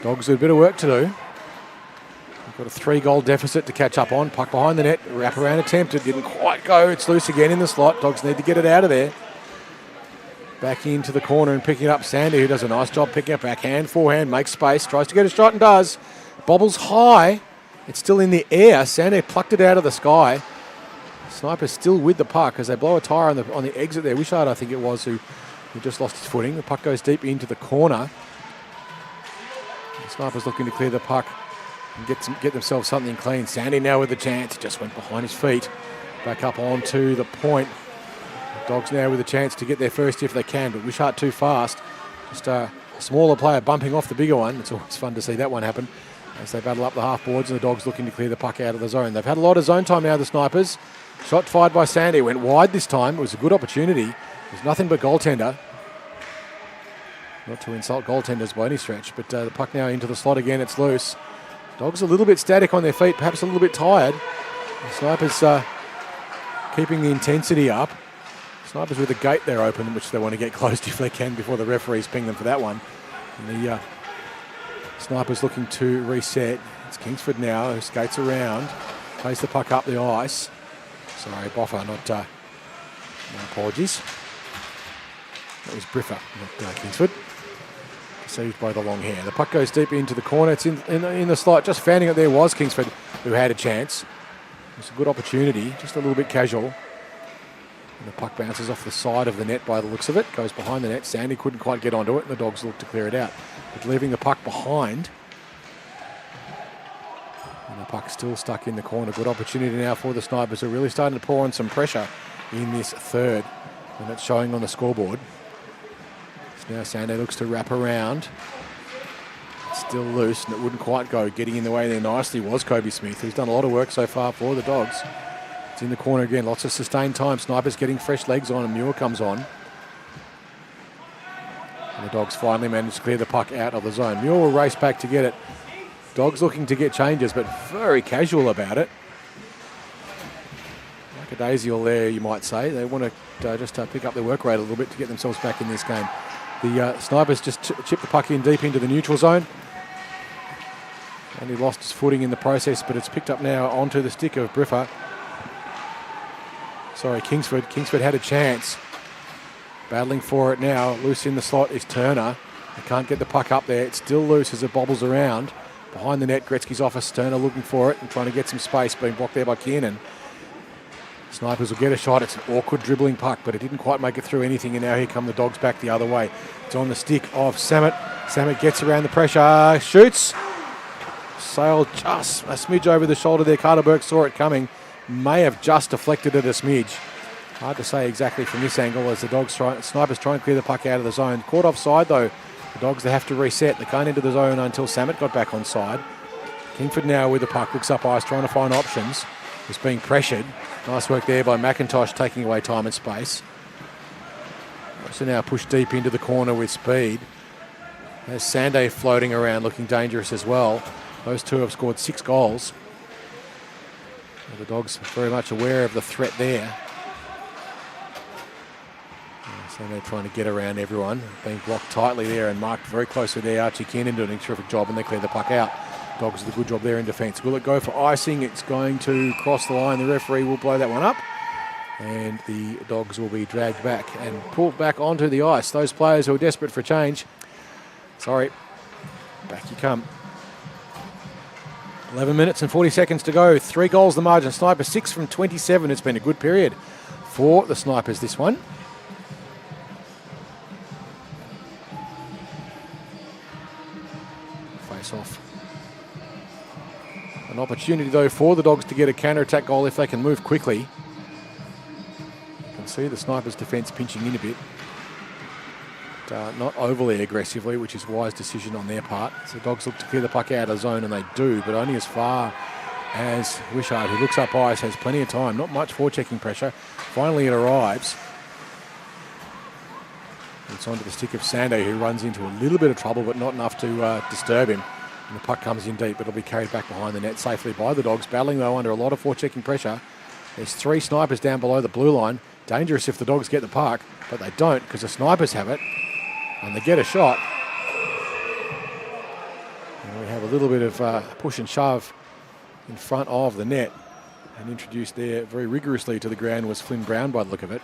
Dogs have a bit of work to do. We've got a 3-goal deficit to catch up on. Puck behind the net, wraparound attempted, didn't quite go. It's loose again in the slot. Dogs need to get it out of there. Back into the corner and picking it up. Sandy, who does a nice job picking up backhand, forehand, makes space, tries to get a shot and does. Bobbles high. It's still in the air. Sandy plucked it out of the sky. Snipers still with the puck as they blow a tyre on the exit there. Wishart, I think it was, who just lost his footing. The puck goes deep into the corner. The Snipers looking to clear the puck and get themselves something clean. Sandy now with the chance. Just went behind his feet. Back up onto the point. Dogs now with a chance to get there first if they can, but Wishart too fast. Just a smaller player bumping off the bigger one. It's always fun to see that one happen as they battle up the half boards and the Dogs looking to clear the puck out of the zone. They've had a lot of zone time now, the Snipers. Shot fired by Sandy. Went wide this time. It was a good opportunity. There's nothing but goaltender. Not to insult goaltenders by any stretch, but the puck now into the slot again. It's loose. Dogs a little bit static on their feet, perhaps a little bit tired. The Snipers keeping the intensity up. Snipers with the gate there open, which they want to get closed if they can before the referees ping them for that one. And the Snipers looking to reset. It's Kingsford now who skates around, plays the puck up the ice. Sorry, Boffa, not my apologies. That was Briffa, not Kingsford. Deceived by the long hair. The puck goes deep into the corner. It's in the slot. Just fanning it there was Kingsford, who had a chance. It's a good opportunity, just a little bit casual. And the puck bounces off the side of the net by the looks of it. Goes behind the net. Sandy couldn't quite get onto it, and the Dogs look to clear it out. But leaving the puck behind. And the puck still stuck in the corner. Good opportunity now for the Snipers, who are really starting to pour on some pressure in this third. And that's showing on the scoreboard. So now Sandy looks to wrap around. It's still loose, and it wouldn't quite go. Getting in the way there nicely was Kobe Smith, who's done a lot of work so far for the Dogs. It's in the corner again. Lots of sustained time. Snipers getting fresh legs on, and Muir comes on. And the Dogs finally manage to clear the puck out of the zone. Muir will race back to get it. Dogs looking to get changes, but very casual about it. Like a daisial there, you might say. They want to just pick up their work rate a little bit to get themselves back in this game. The Snipers just chip the puck in deep into the neutral zone. And he lost his footing in the process, but it's picked up now onto the stick of Briffa. Sorry, Kingsford. Kingsford had a chance. Battling for it now. Loose in the slot is Turner. They can't get the puck up there. It's still loose as it bobbles around. Behind the net, Gretzky's office. Turner looking for it and trying to get some space, being blocked there by Kiernan. Snipers will get a shot. It's an awkward dribbling puck, but it didn't quite make it through anything, and now here come the Dogs back the other way. It's on the stick of Samet. Samet gets around the pressure, shoots. Sailed just a smidge over the shoulder there. Carter Burke saw it coming. May have just deflected it a smidge. Hard to say exactly from this angle as the Snipers try and clear the puck out of the zone. Caught offside though. The Dogs, they have to reset. They can't enter the zone until Samet got back on side. Kingford now with the puck, looks up ice, trying to find options. It's being pressured. Nice work there by McIntosh, taking away time and space. So now pushed deep into the corner with speed. There's Sande floating around, looking dangerous as well. Those two have scored 6 goals. The Dogs very much aware of the threat there. So they're trying to get around everyone. Being blocked tightly there and marked very closely there. Archie Keenan doing a terrific job, and they clear the puck out. Dogs did a good job there in defence. Will it go for icing? It's going to cross the line. The referee will blow that one up. And the Dogs will be dragged back and pulled back onto the ice. Those players who are desperate for change. Sorry. Back you come. 11 minutes and 40 seconds to go. 3 goals the margin. Snipers 6 from 27. It's been a good period for the Snipers this one. Face off. An opportunity though for the Dogs to get a counter-attack goal if they can move quickly. You can see the Snipers defence pinching in a bit. Not overly aggressively, which is a wise decision on their part. So Dogs look to clear the puck out of the zone, and they do, but only as far as Wishart, who looks up ice, has plenty of time. Not much forechecking pressure. Finally it arrives. It's onto the stick of Sando, who runs into a little bit of trouble, but not enough to disturb him. And the puck comes in deep, but it'll be carried back behind the net safely by the Dogs, battling though under a lot of forechecking pressure. There's 3 Snipers down below the blue line. Dangerous if the Dogs get the puck, but they don't because the Snipers have it. And they get a shot. And we have a little bit of push and shove in front of the net. And introduced there very rigorously to the ground was Flynn Brown by the look of it.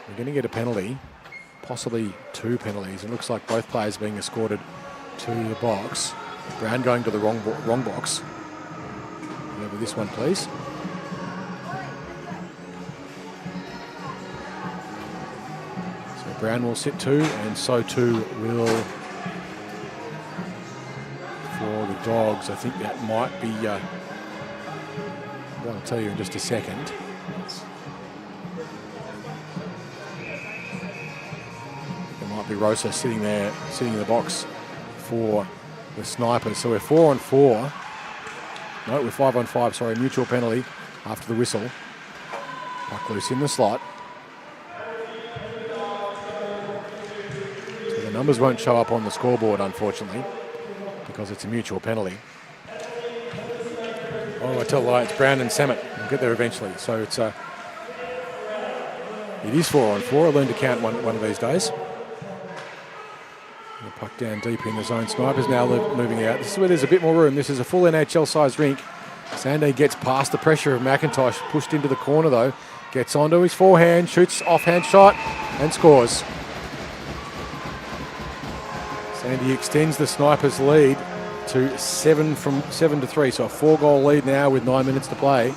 We're going to get a penalty, possibly 2 penalties. It looks like both players being escorted to the box. Brown going to the wrong box. Over this one, please. Brown will sit 2, and so too will for the Dogs. I think that might be, I'll tell you in just a second. It might be Rosa sitting there, sitting in the box for the Snipers. So we're 4 on 4. No, we're 5 on 5, sorry, mutual penalty after the whistle. Puck loose in the slot. Numbers won't show up on the scoreboard, unfortunately, because it's a mutual penalty. Oh, I tell a lie, it's Brown and Samet. We'll get there eventually. So it's it is 4 on 4. I'll learn to count one of these days. The puck down deep in the zone. Snipers now moving out. This is where there's a bit more room. This is a full NHL-sized rink. Sande gets past the pressure of McIntosh, pushed into the corner though. Gets onto his forehand, shoots offhand shot, and scores. And he extends the Snipers' lead to 7 to 3. So a 4-goal lead now with 9 minutes to play.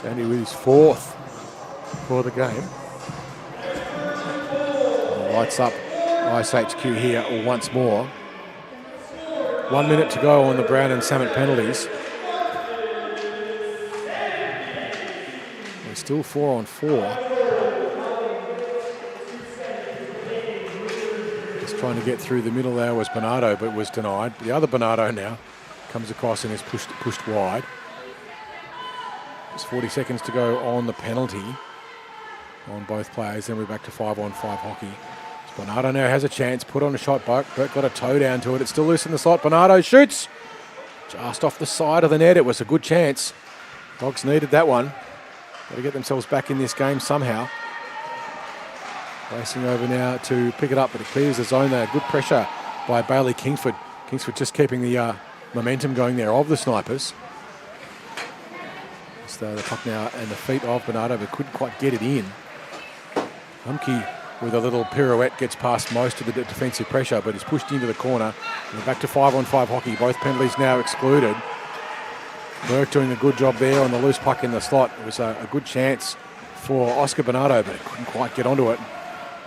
Sandy with his 4th for the game. And lights up iceHQ here once more. 1 minute to go on the Brown and Samet penalties. Still 4 on 4. Just trying to get through the middle there was Bernardo, but was denied. The other Bernardo now comes across and is pushed wide. There's 40 seconds to go on the penalty on both players. Then we're back to 5 on 5 hockey. So Bernardo now has a chance. Put on a shot. Burke got a toe down to it. It's still loose in the slot. Bernardo shoots. Just off the side of the net. It was a good chance. Dogs needed that one. Got to get themselves back in this game somehow. Racing over now to pick it up, but it clears the zone there. Good pressure by Bailey Kingsford. Kingsford just keeping the momentum going there of the Snipers. So the puck now and the feet of Bernardo, but couldn't quite get it in. Humke with a little pirouette, gets past most of the defensive pressure, but is pushed into the corner. And back to 5-on-5 hockey. Both penalties now excluded. Burke doing a good job there on the loose puck in the slot. It was a good chance for Oscar Bernardo, but it couldn't quite get onto it.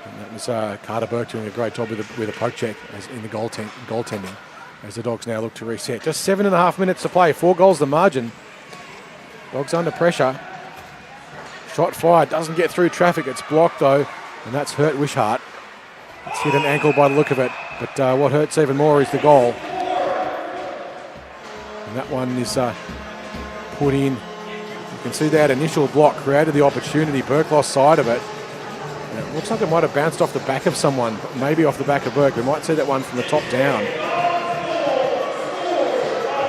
And that was Carter Burke doing a great job with a poke check as in the goaltending as the Dogs now look to reset. Just 7.5 minutes to play. 4 goals the margin. Dogs under pressure. Shot fired. Doesn't get through traffic. It's blocked though, and that's hurt Wishart. It's hit an ankle by the look of it. But what hurts even more is the goal. And that one is put in. You can see that initial block created the opportunity. Burke lost sight of it. And it looks like it might have bounced off the back of someone, maybe off the back of Burke. We might see that one from the top down.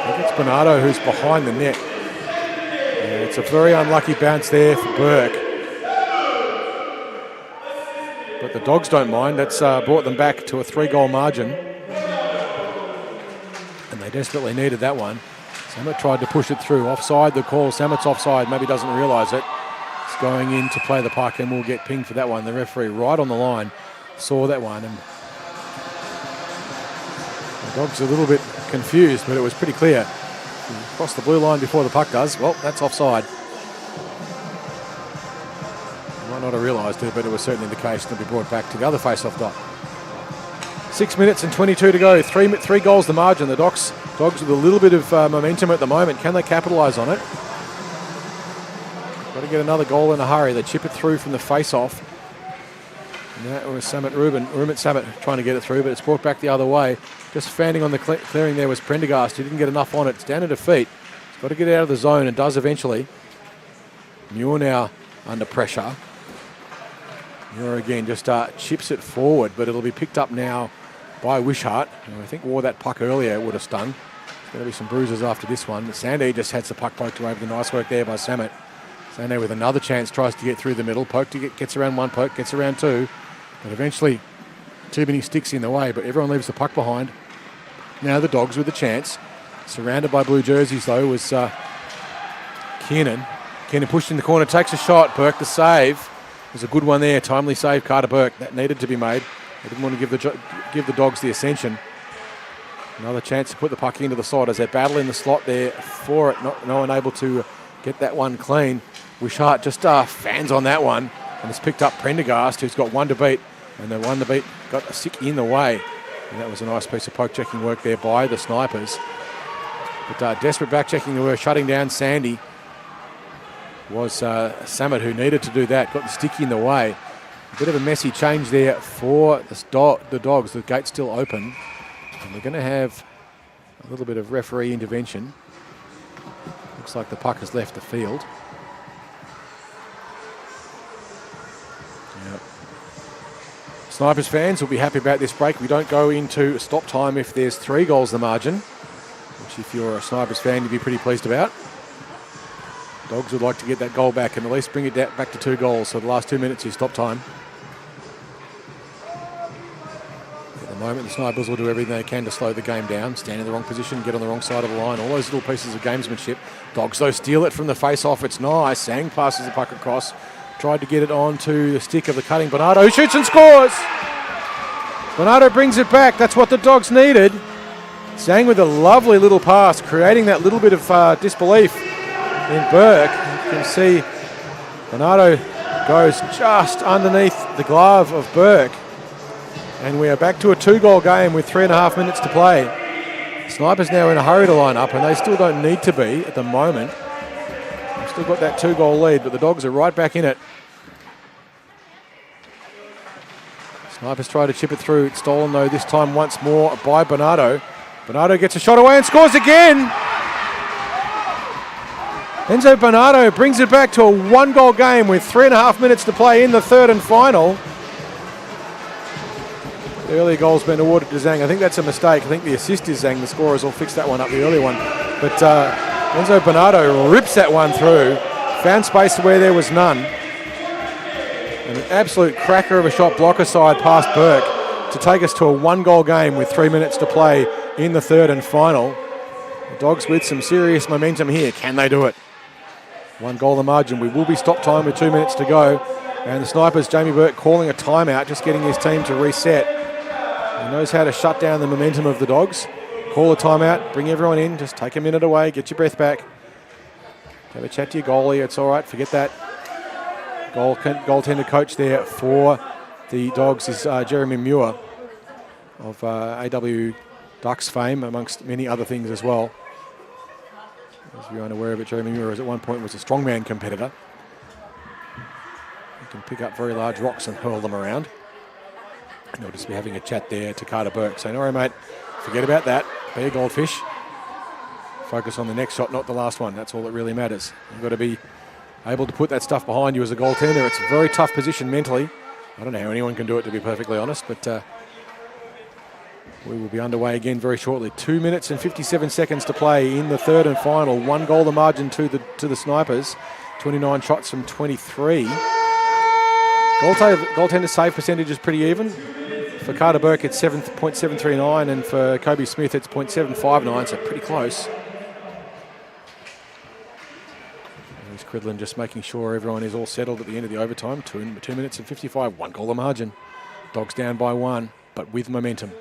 I think it's Bernardo who's behind the net. Yeah, it's a very unlucky bounce there for Burke. But the Dogs don't mind. That's brought them back to a 3-goal margin. And they desperately needed that one. Samet tried to push it through. Offside the call. Samet's offside. Maybe doesn't realise it. It's going in to play the puck and we'll get pinged for that one. The referee right on the line saw that one. And the Dogs are a little bit confused, but it was pretty clear. Cross the blue line before the puck does. Well, that's offside. Might not have realised it, but it was certainly the case to be brought back to the other face-off dot. 6 minutes and 22 to go. Three goals the margin. The Dogs with a little bit of momentum at the moment. Can they capitalise on it? Got to get another goal in a hurry. They chip it through from the face-off. And that was Ruben Samet trying to get it through, but it's brought back the other way. Just fanning on the clearing there was Prendergast. He didn't get enough on it. It's down at defeat. He's got to get out of the zone and does eventually. Muir now under pressure. Muir again just chips it forward, but it'll be picked up now by Wishart, who I think wore that puck earlier. It would have stung. There's going to be some bruises after this one. Sandy just had the puck poked away with the nice work there by Samet. Sandy with another chance tries to get through the middle. Gets around one poke, gets around two. But eventually, too many sticks in the way, but everyone leaves the puck behind. Now the Dogs with a chance. Surrounded by blue jerseys, though, was Kiernan. Kiernan pushed in the corner, takes a shot. Burke the save. There's a good one there. Timely save, Carter Burke. That needed to be made. They didn't want to give the Dogs the ascension. Another chance to put the puck into the slot as they battle in the slot there for it. No one able to get that one clean. Wishart just fans on that one. And it's picked up Prendergast, who's got one to beat. And the one to beat got a stick in the way. And that was a nice piece of poke checking work there by the Snipers. But desperate back checking, they were shutting down Sandy. Was Samet who needed to do that. Got the stick in the way. A bit of a messy change there for the Dogs. The gate's still open. And we're going to have a little bit of referee intervention. Looks like the puck has left the field. Yep. Snipers fans will be happy about this break. We don't go into stop time if there's 3 goals the margin, which if you're a Snipers fan, you'd be pretty pleased about. Dogs would like to get that goal back and at least bring it back to 2 goals. So the last 2 minutes is stop time. At the moment, the Snipers will do everything they can to slow the game down. Stand in the wrong position, get on the wrong side of the line. All those little pieces of gamesmanship. Dogs, though, steal it from the face-off. It's nice. Sang passes the puck across. Tried to get it onto the stick of the cutting Bernardo, who shoots and scores! Bernardo brings it back. That's what the Dogs needed. Sang with a lovely little pass, creating that little bit of disbelief in Burke. You can see Bernardo goes just underneath the glove of Burke. And we are back to a 2-goal game with 3.5 minutes to play. Snipers now in a hurry to line up, and they still don't need to be at the moment. They've still got that 2-goal lead, but the Dogs are right back in it. Snipers try to chip it through. It's stolen, though, this time once more by Bernardo. Bernardo gets a shot away and scores again. Enzo Bernardo brings it back to a 1-goal game with 3.5 minutes to play in the third and final. The early goal's been awarded to Zhang. I think that's a mistake. I think the assist is Zhang. The scorers will fix that one up, the early one. But Enzo Bernardo rips that one through. Found space where there was none. And an absolute cracker of a shot blocker side past Burke to take us to a 1-goal game with 3 minutes to play in the third and final. The Dogs with some serious momentum here. Can they do it? 1 goal the margin. We will be stop time with 2 minutes to go. And the Snipers, Jamie Burke calling a timeout, just getting his team to reset. He knows how to shut down the momentum of the Dogs. Call a timeout, bring everyone in, just take a minute away, get your breath back. Have a chat to your goalie, it's all right, forget that. Goaltender coach there for the Dogs is Jeremy Muir of AW Ducks fame, amongst many other things as well. As you're unaware of it, Jeremy Muir at one point was a strongman competitor. He can pick up very large rocks and hurl them around. And he'll just be having a chat there to Carter Burke, saying, all right, mate, forget about that. Be a goldfish. Focus on the next shot, not the last one. That's all that really matters. You've got to be able to put that stuff behind you as a goaltender. It's a very tough position mentally. I don't know how anyone can do it, to be perfectly honest, but we will be underway again very shortly. 2 minutes and 57 seconds to play in the third and final. 1 goal the margin to the Snipers. 29 shots from 23. Goaltender save percentage is pretty even. For Carter Burke, it's 7.739, and for Kobe Smith, it's 0.759, so pretty close. There's Cridlin just making sure everyone is all settled at the end of the overtime. 2 minutes and 55, 1 goal the margin. Dogs down by 1, but with momentum.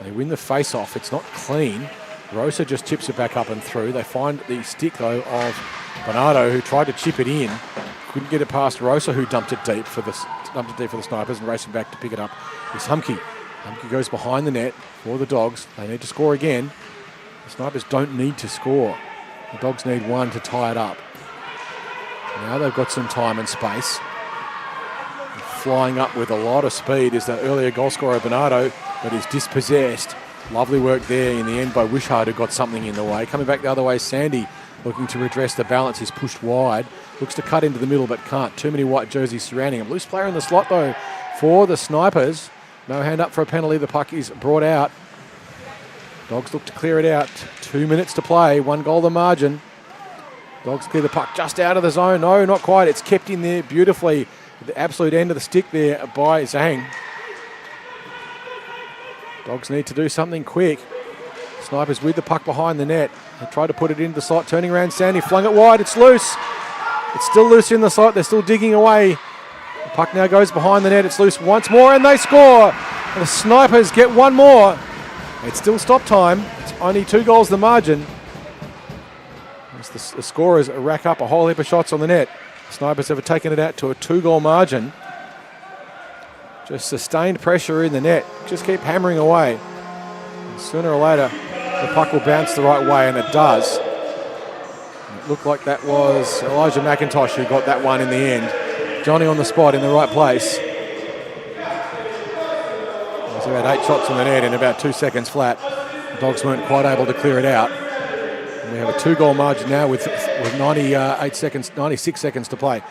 They win the face-off. It's not clean. Rosa just chips it back up and through. They find the stick, though, of Bernardo, who tried to chip it in. Couldn't get it past Rosa, who dumped it deep for the Snipers and racing back to pick it up. It's Humke. Humke goes behind the net for the Dogs. They need to score again. The Snipers don't need to score. The Dogs need 1 to tie it up. Now they've got some time and space. Flying up with a lot of speed is the earlier goal scorer, Bernardo, but he's dispossessed. Lovely work there in the end by Wishart, who got something in the way. Coming back the other way, Sandy looking to redress the balance. He's pushed wide. Looks to cut into the middle, but can't. Too many white jerseys surrounding him. Loose player in the slot, though, for the Snipers. No hand up for a penalty. The puck is brought out. Dogs look to clear it out. 2 minutes to play. 1 goal the margin. Dogs clear the puck just out of the zone. No, not quite. It's kept in there beautifully. At the absolute end of the stick there by Zhang. Dogs need to do something quick. Snipers with the puck behind the net. They try to put it into the slot. Turning around, Sandy flung it wide. It's loose. It's still loose in the slot. They're still digging away. The puck now goes behind the net. It's loose once more, and they score. And the Snipers get 1 more. It's still stop time. It's only 2 goals the margin. As the scorers rack up a whole heap of shots on the net. The Snipers have taken it out to a 2-goal margin. Just sustained pressure in the net. Just keep hammering away. And sooner or later, the puck will bounce the right way, and it does. It looked like that was Elijah McIntosh who got that one in the end. Johnny on the spot in the right place. There's about 8 shots on the net in about 2 seconds flat. The Dogs weren't quite able to clear it out. And we have a 2-goal margin now with 96 seconds to play.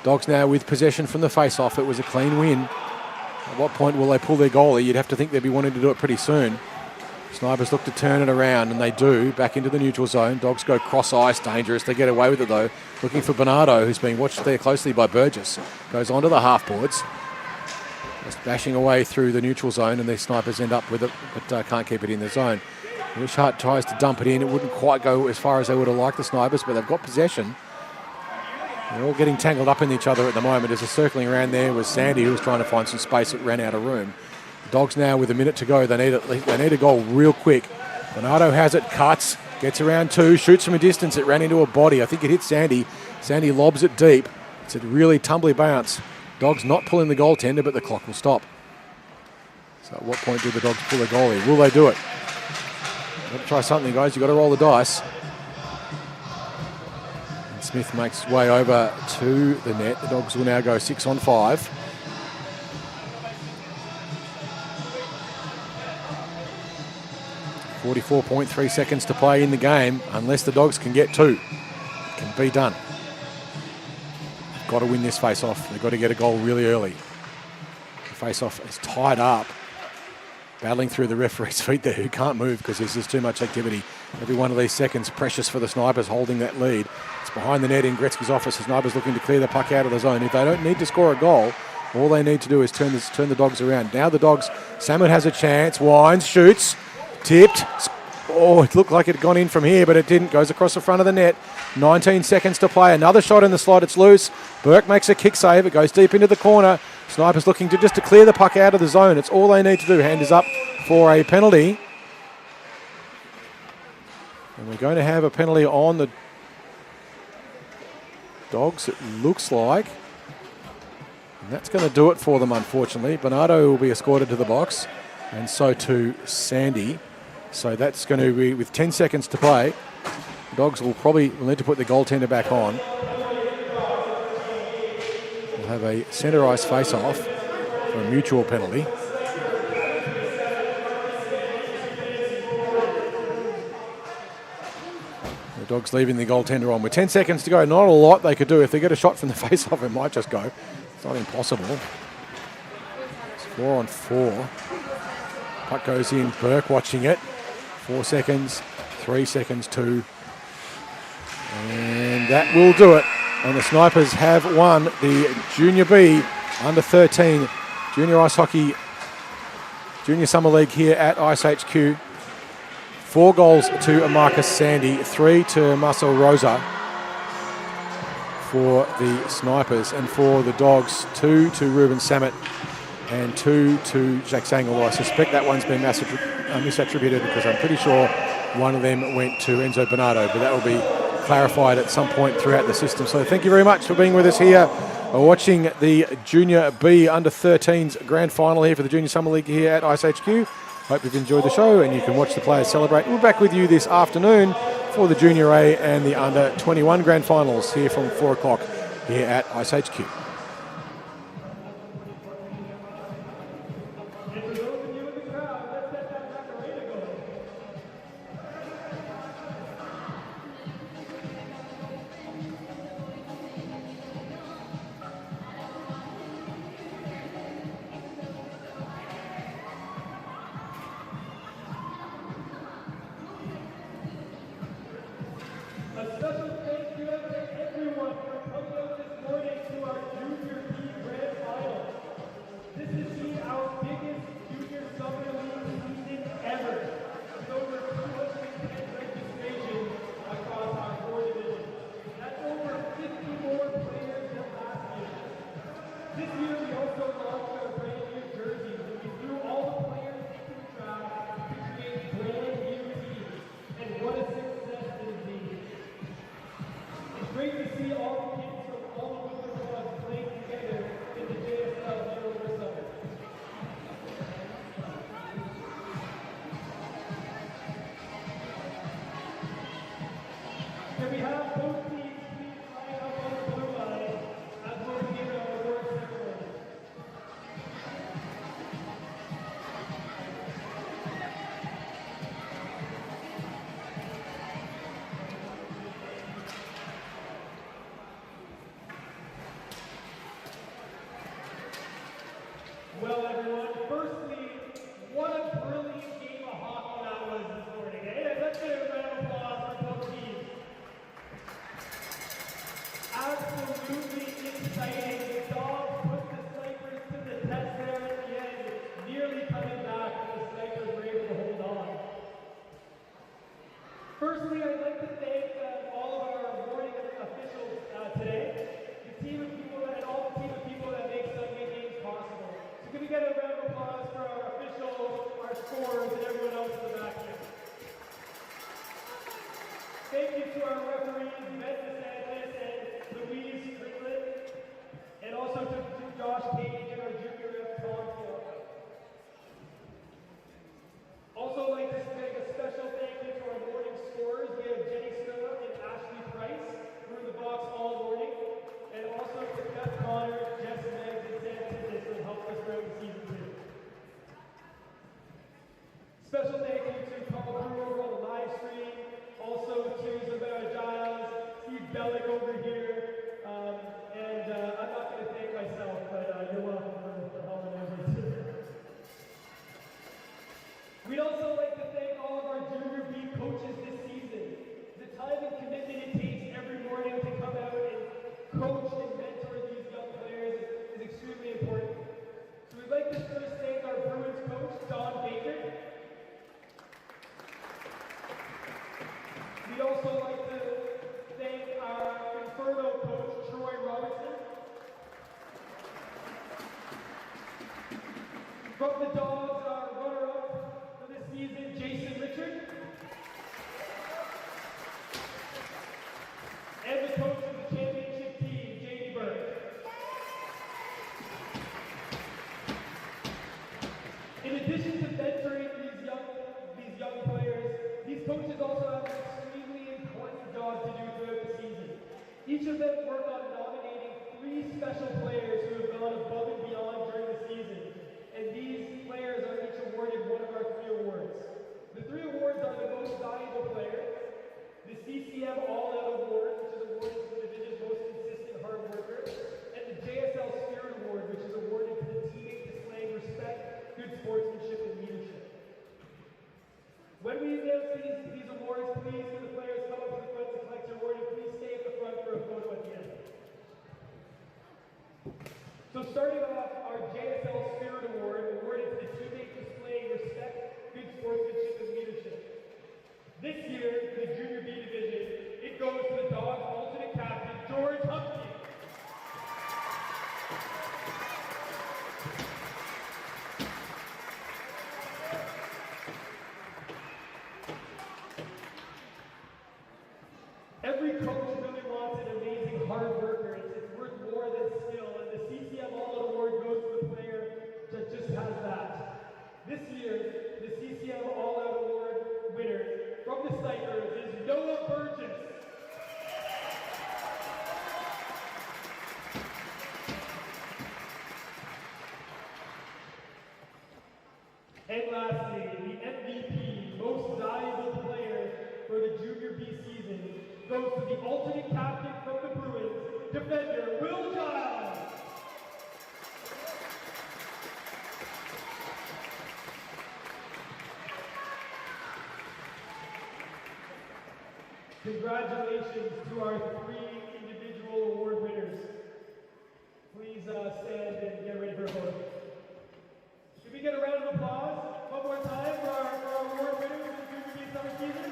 Dogs now with possession from the face-off. It was a clean win. At what point will they pull their goalie? You'd have to think they'd be wanting to do it pretty soon. Snipers look to turn it around, and they do, back into the neutral zone. Dogs go cross-ice, dangerous. They get away with it, though. Looking for Bernardo, who's being watched there closely by Burgess. Goes onto the half-boards. Just bashing away through the neutral zone, and the Snipers end up with it, but can't keep it in the zone. Wishart tries to dump it in. It wouldn't quite go as far as they would have liked, the Snipers, but they've got possession. They're all getting tangled up in each other at the moment. As a circling around there was Sandy, who was trying to find some space that ran out of room. The Dogs now with a minute to go. They need a goal real quick. Bernardo has it, cuts, gets around 2, shoots from a distance. It ran into a body. I think it hit Sandy. Sandy lobs it deep. It's a really tumbly bounce. Dogs not pulling the goaltender, but the clock will stop. So at what point do the Dogs pull the goalie? Will they do it? Got to try something, guys. You've got to roll the dice. Smith makes his way over to the net. The Dogs will now go 6 on 5. .3 seconds to play in the game. Unless the Dogs can get 2, it can be done. They've got to win this face-off. They've got to get a goal really early. The face-off is tied up. Battling through the referee's feet there, who can't move because there's just too much activity. Every one of these seconds precious for the Snipers holding that lead. It's behind the net in Gretzky's office. The Snipers looking to clear the puck out of the zone. If they don't need to score a goal, all they need to do is turn the Dogs around. Now the Dogs, Salmon has a chance, winds, shoots, tipped. Oh, it looked like it had gone in from here, but it didn't. Goes across the front of the net. 19 seconds to play. Another shot in the slot. It's loose. Burke makes a kick save. It goes deep into the corner. Snipers looking to just to clear the puck out of the zone. It's all they need to do. Hand is up for a penalty. And we're going to have a penalty on the Dogs, it looks like. And that's going to do it for them, unfortunately. Bernardo will be escorted to the box, and so too Sandy. So that's going to be, with 10 seconds to play, the Dogs will need to put the goaltender back on. We'll have a centre ice face-off for a mutual penalty. The Dogs leaving the goaltender on with 10 seconds to go. Not a lot they could do. If they get a shot from the face-off, it might just go. It's not impossible. It's 4 on 4. Puck goes in. Burke watching it. 4 seconds. 3 seconds, 2. And that will do it. And the Snipers have won the Junior B under 13 Junior Ice Hockey Junior Summer League here at iceHQ. 4 goals to Marcus Sandy, 3 to Marcel Rosa for the Snipers, and for the Dogs, 2 to Ruben Samet and 2 to Jack Sang, although I suspect that one's been misattributed because I'm pretty sure one of them went to Enzo Bernardo, but that will be clarified at some point throughout the system. So thank you very much for being with us here, watching the Junior B under 13s grand final here for the Junior Summer League here at iceHQ. Hope you've enjoyed the show, and you can watch the players celebrate. We're back with you this afternoon for the Junior A and the under 21 grand finals here from 4 o'clock here at iceHQ. Well, everyone, firstly, what a brilliant game of hockey that was this morning. Hey, let's get a round of applause for both teams. Absolutely exciting. The Dogs put the Snipers to the test there at the end, nearly coming back, and the Snipers were able to hold on. Firstly, I'd like to thank all of our awarding officials today, the team of people and all the team of people that make Sunday games possible. So can we get a round of applause for our officials, our scorers, and everyone else in the back here? Thank you to our referees, Ben DeSantis and Louise Strickland, and also to Josh Page and our junior rep, Tom Ford. Also like to make a special thank you to our morning scorers. We have Jenny Snow and Ashley Price, who are in the box all morning, and also to Beth Connor, Jess Meggs, and Sam Tibbs, who helped us throughout the season too. Special thank you to Paul Brewer on the live stream, also to Zabara Giles, We'd also like to thank our Inferno coach, Troy Robertson. From the Dogs, our runner-up for this season, Jason Richard. And the coach of the championship team, J.D. Burke. In addition to mentoring these young players, these coaches also have an extremely important job to do throughout the season. Each of them work on nominating 3 special players who have gone above and beyond during the season. And these players are each awarded one of our 3 awards. The 3 awards are the Most Valuable Player, the CCM All-Out Award, which is awarded to the division's most consistent hard worker, and the JSL Spirit Award, which is awarded to the teammate displaying respect, good sportsmanship, and leadership. When we announce these awards, please, when the players come up to the front to collect your award, and please stay at the front for a photo at the end. So starting off, our JSL Spirit Award, awarded to the teammate displaying respect, good sportsmanship, and leadership. This year, the Junior B division, it goes to the Dogs' alternate captain, George Humphrey. Every coach really wants an amazing hard worker. It's worth more than skill, and the CCM All-Out Award goes to the player that just has that. This year, the CCM All-Out Award winner from the Snipers is Noah Burgess. And lastly, the MVP, Most Valuable Player for the Junior B season, goes to the alternate captain from the Bruins, defender Will Giles. Congratulations to our 3 individual award winners. Please stand and get ready for a photo. Can we get a round of applause one more time for our award winners in the Junior B summer season?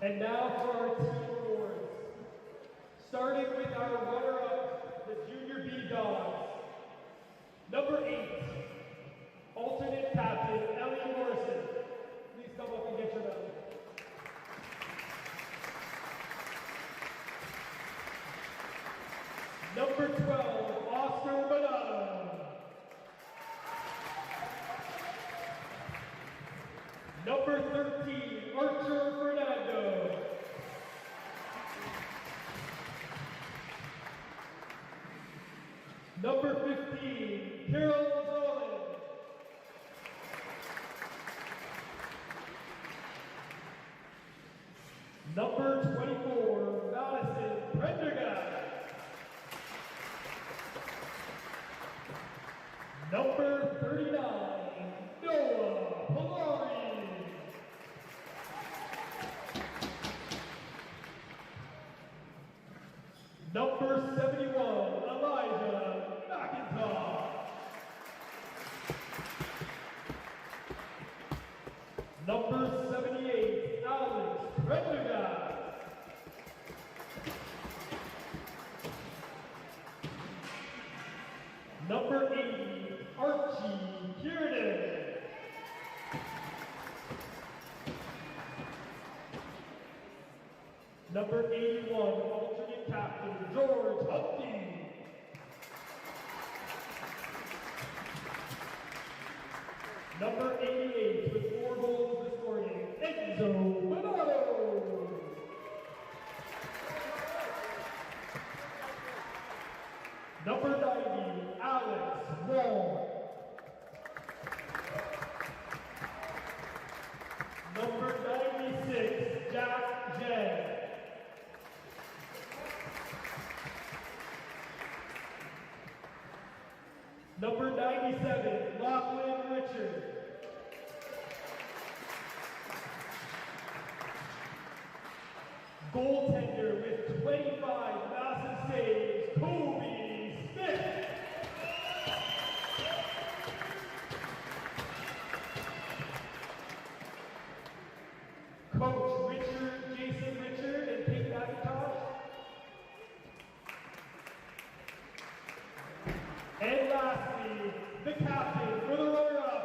And now for our team awards. Starting with our runner-up, the Junior B Dogs. Number 8, alternate captain, Ellie Morrison. Please come up and get your medal. Number 12, Oscar Bonanno. Number 13, Archer Fernando. Number 15, Carol Zolan. Number 24, Madison Prendergast. Number 39, Noah Polari. Number 71, Elijah McIntosh. Number 78, Alex Prendergast. Number 80, Archie Kiernan. Number 81, alternate captain, George Humphrey. Number 88, with 4 goals this morning, Enzo Bonanno. Number 90, Alex Wall. Number 96, Jack Jen. Number 97, Lachlan Richard. Goaltender with 25 massive saves, Kobe Smith. Coach Jason Richard and Kate McIntosh. And lastly, the captain for the runner-up,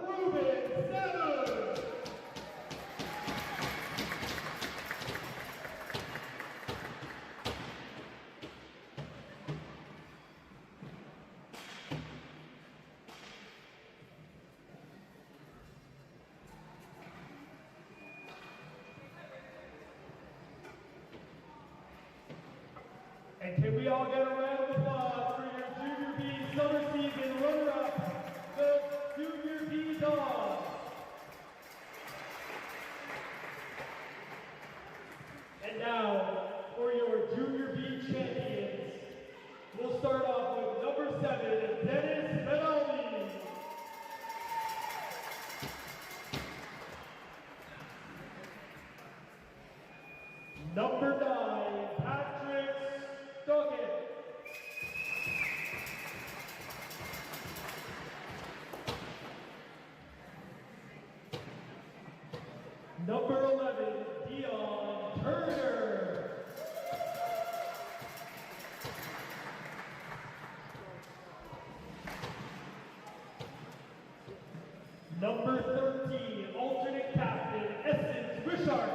Ruben Severs. And can we all get a round of applause for your Junior B Summer Season runner-up, the Junior B Dogs. And now, for your Junior B champions, we'll start off with number 7, Dennis Benaldi. Number 9, Patrick Stockett. Number 11, Dion Turner. Number 13, alternate captain, Essence Wishart.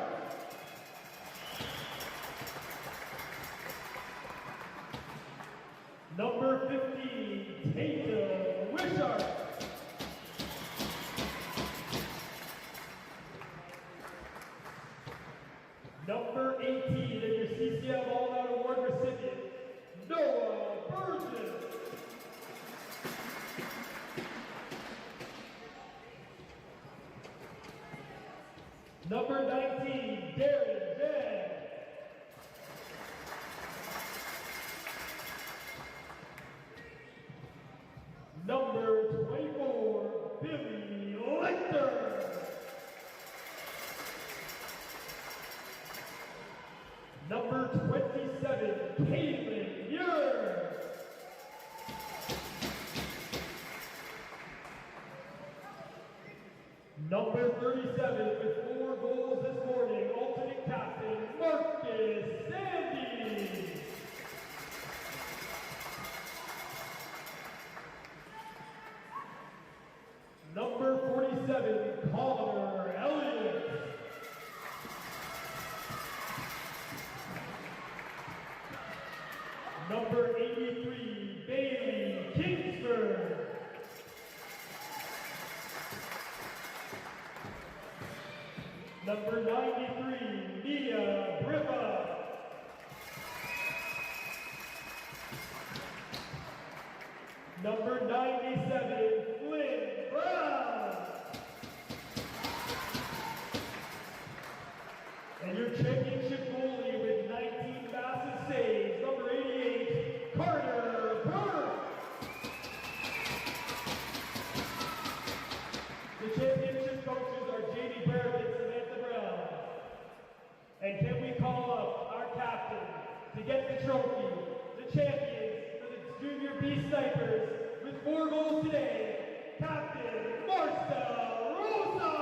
Number 15, Tatum Wishart. Number 18, and your CCM All-Out Award recipient, Noah Burgess. Number 19, Darren Jagg. Number 24, Billy Lecter. Number 27, Caitlin Muir. Number 37, with 4 goals this morning, alternate captain, Marcus Sandy. Number 47, Connor Elliott. Number 83, Bailey Kingsford. Number 93, Mia Brippa. Number 97, Flynn Brown. And your championship goalie with 19 massive saves, number 88, Carter Burke. The championship coaches are Jamie Barrett and Samantha Brown. And can we call up our captain to get the trophy, the champions for the Junior B Snipers with 4 goals today, Captain Marcel Rosa!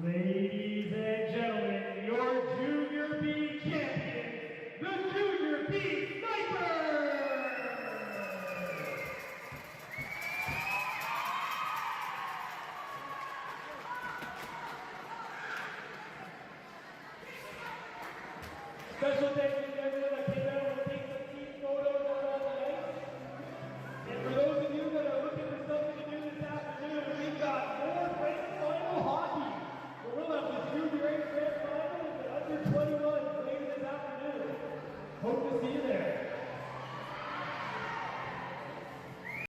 Ladies and gentlemen, your Junior B champions, the Junior B Snipers! Special thank you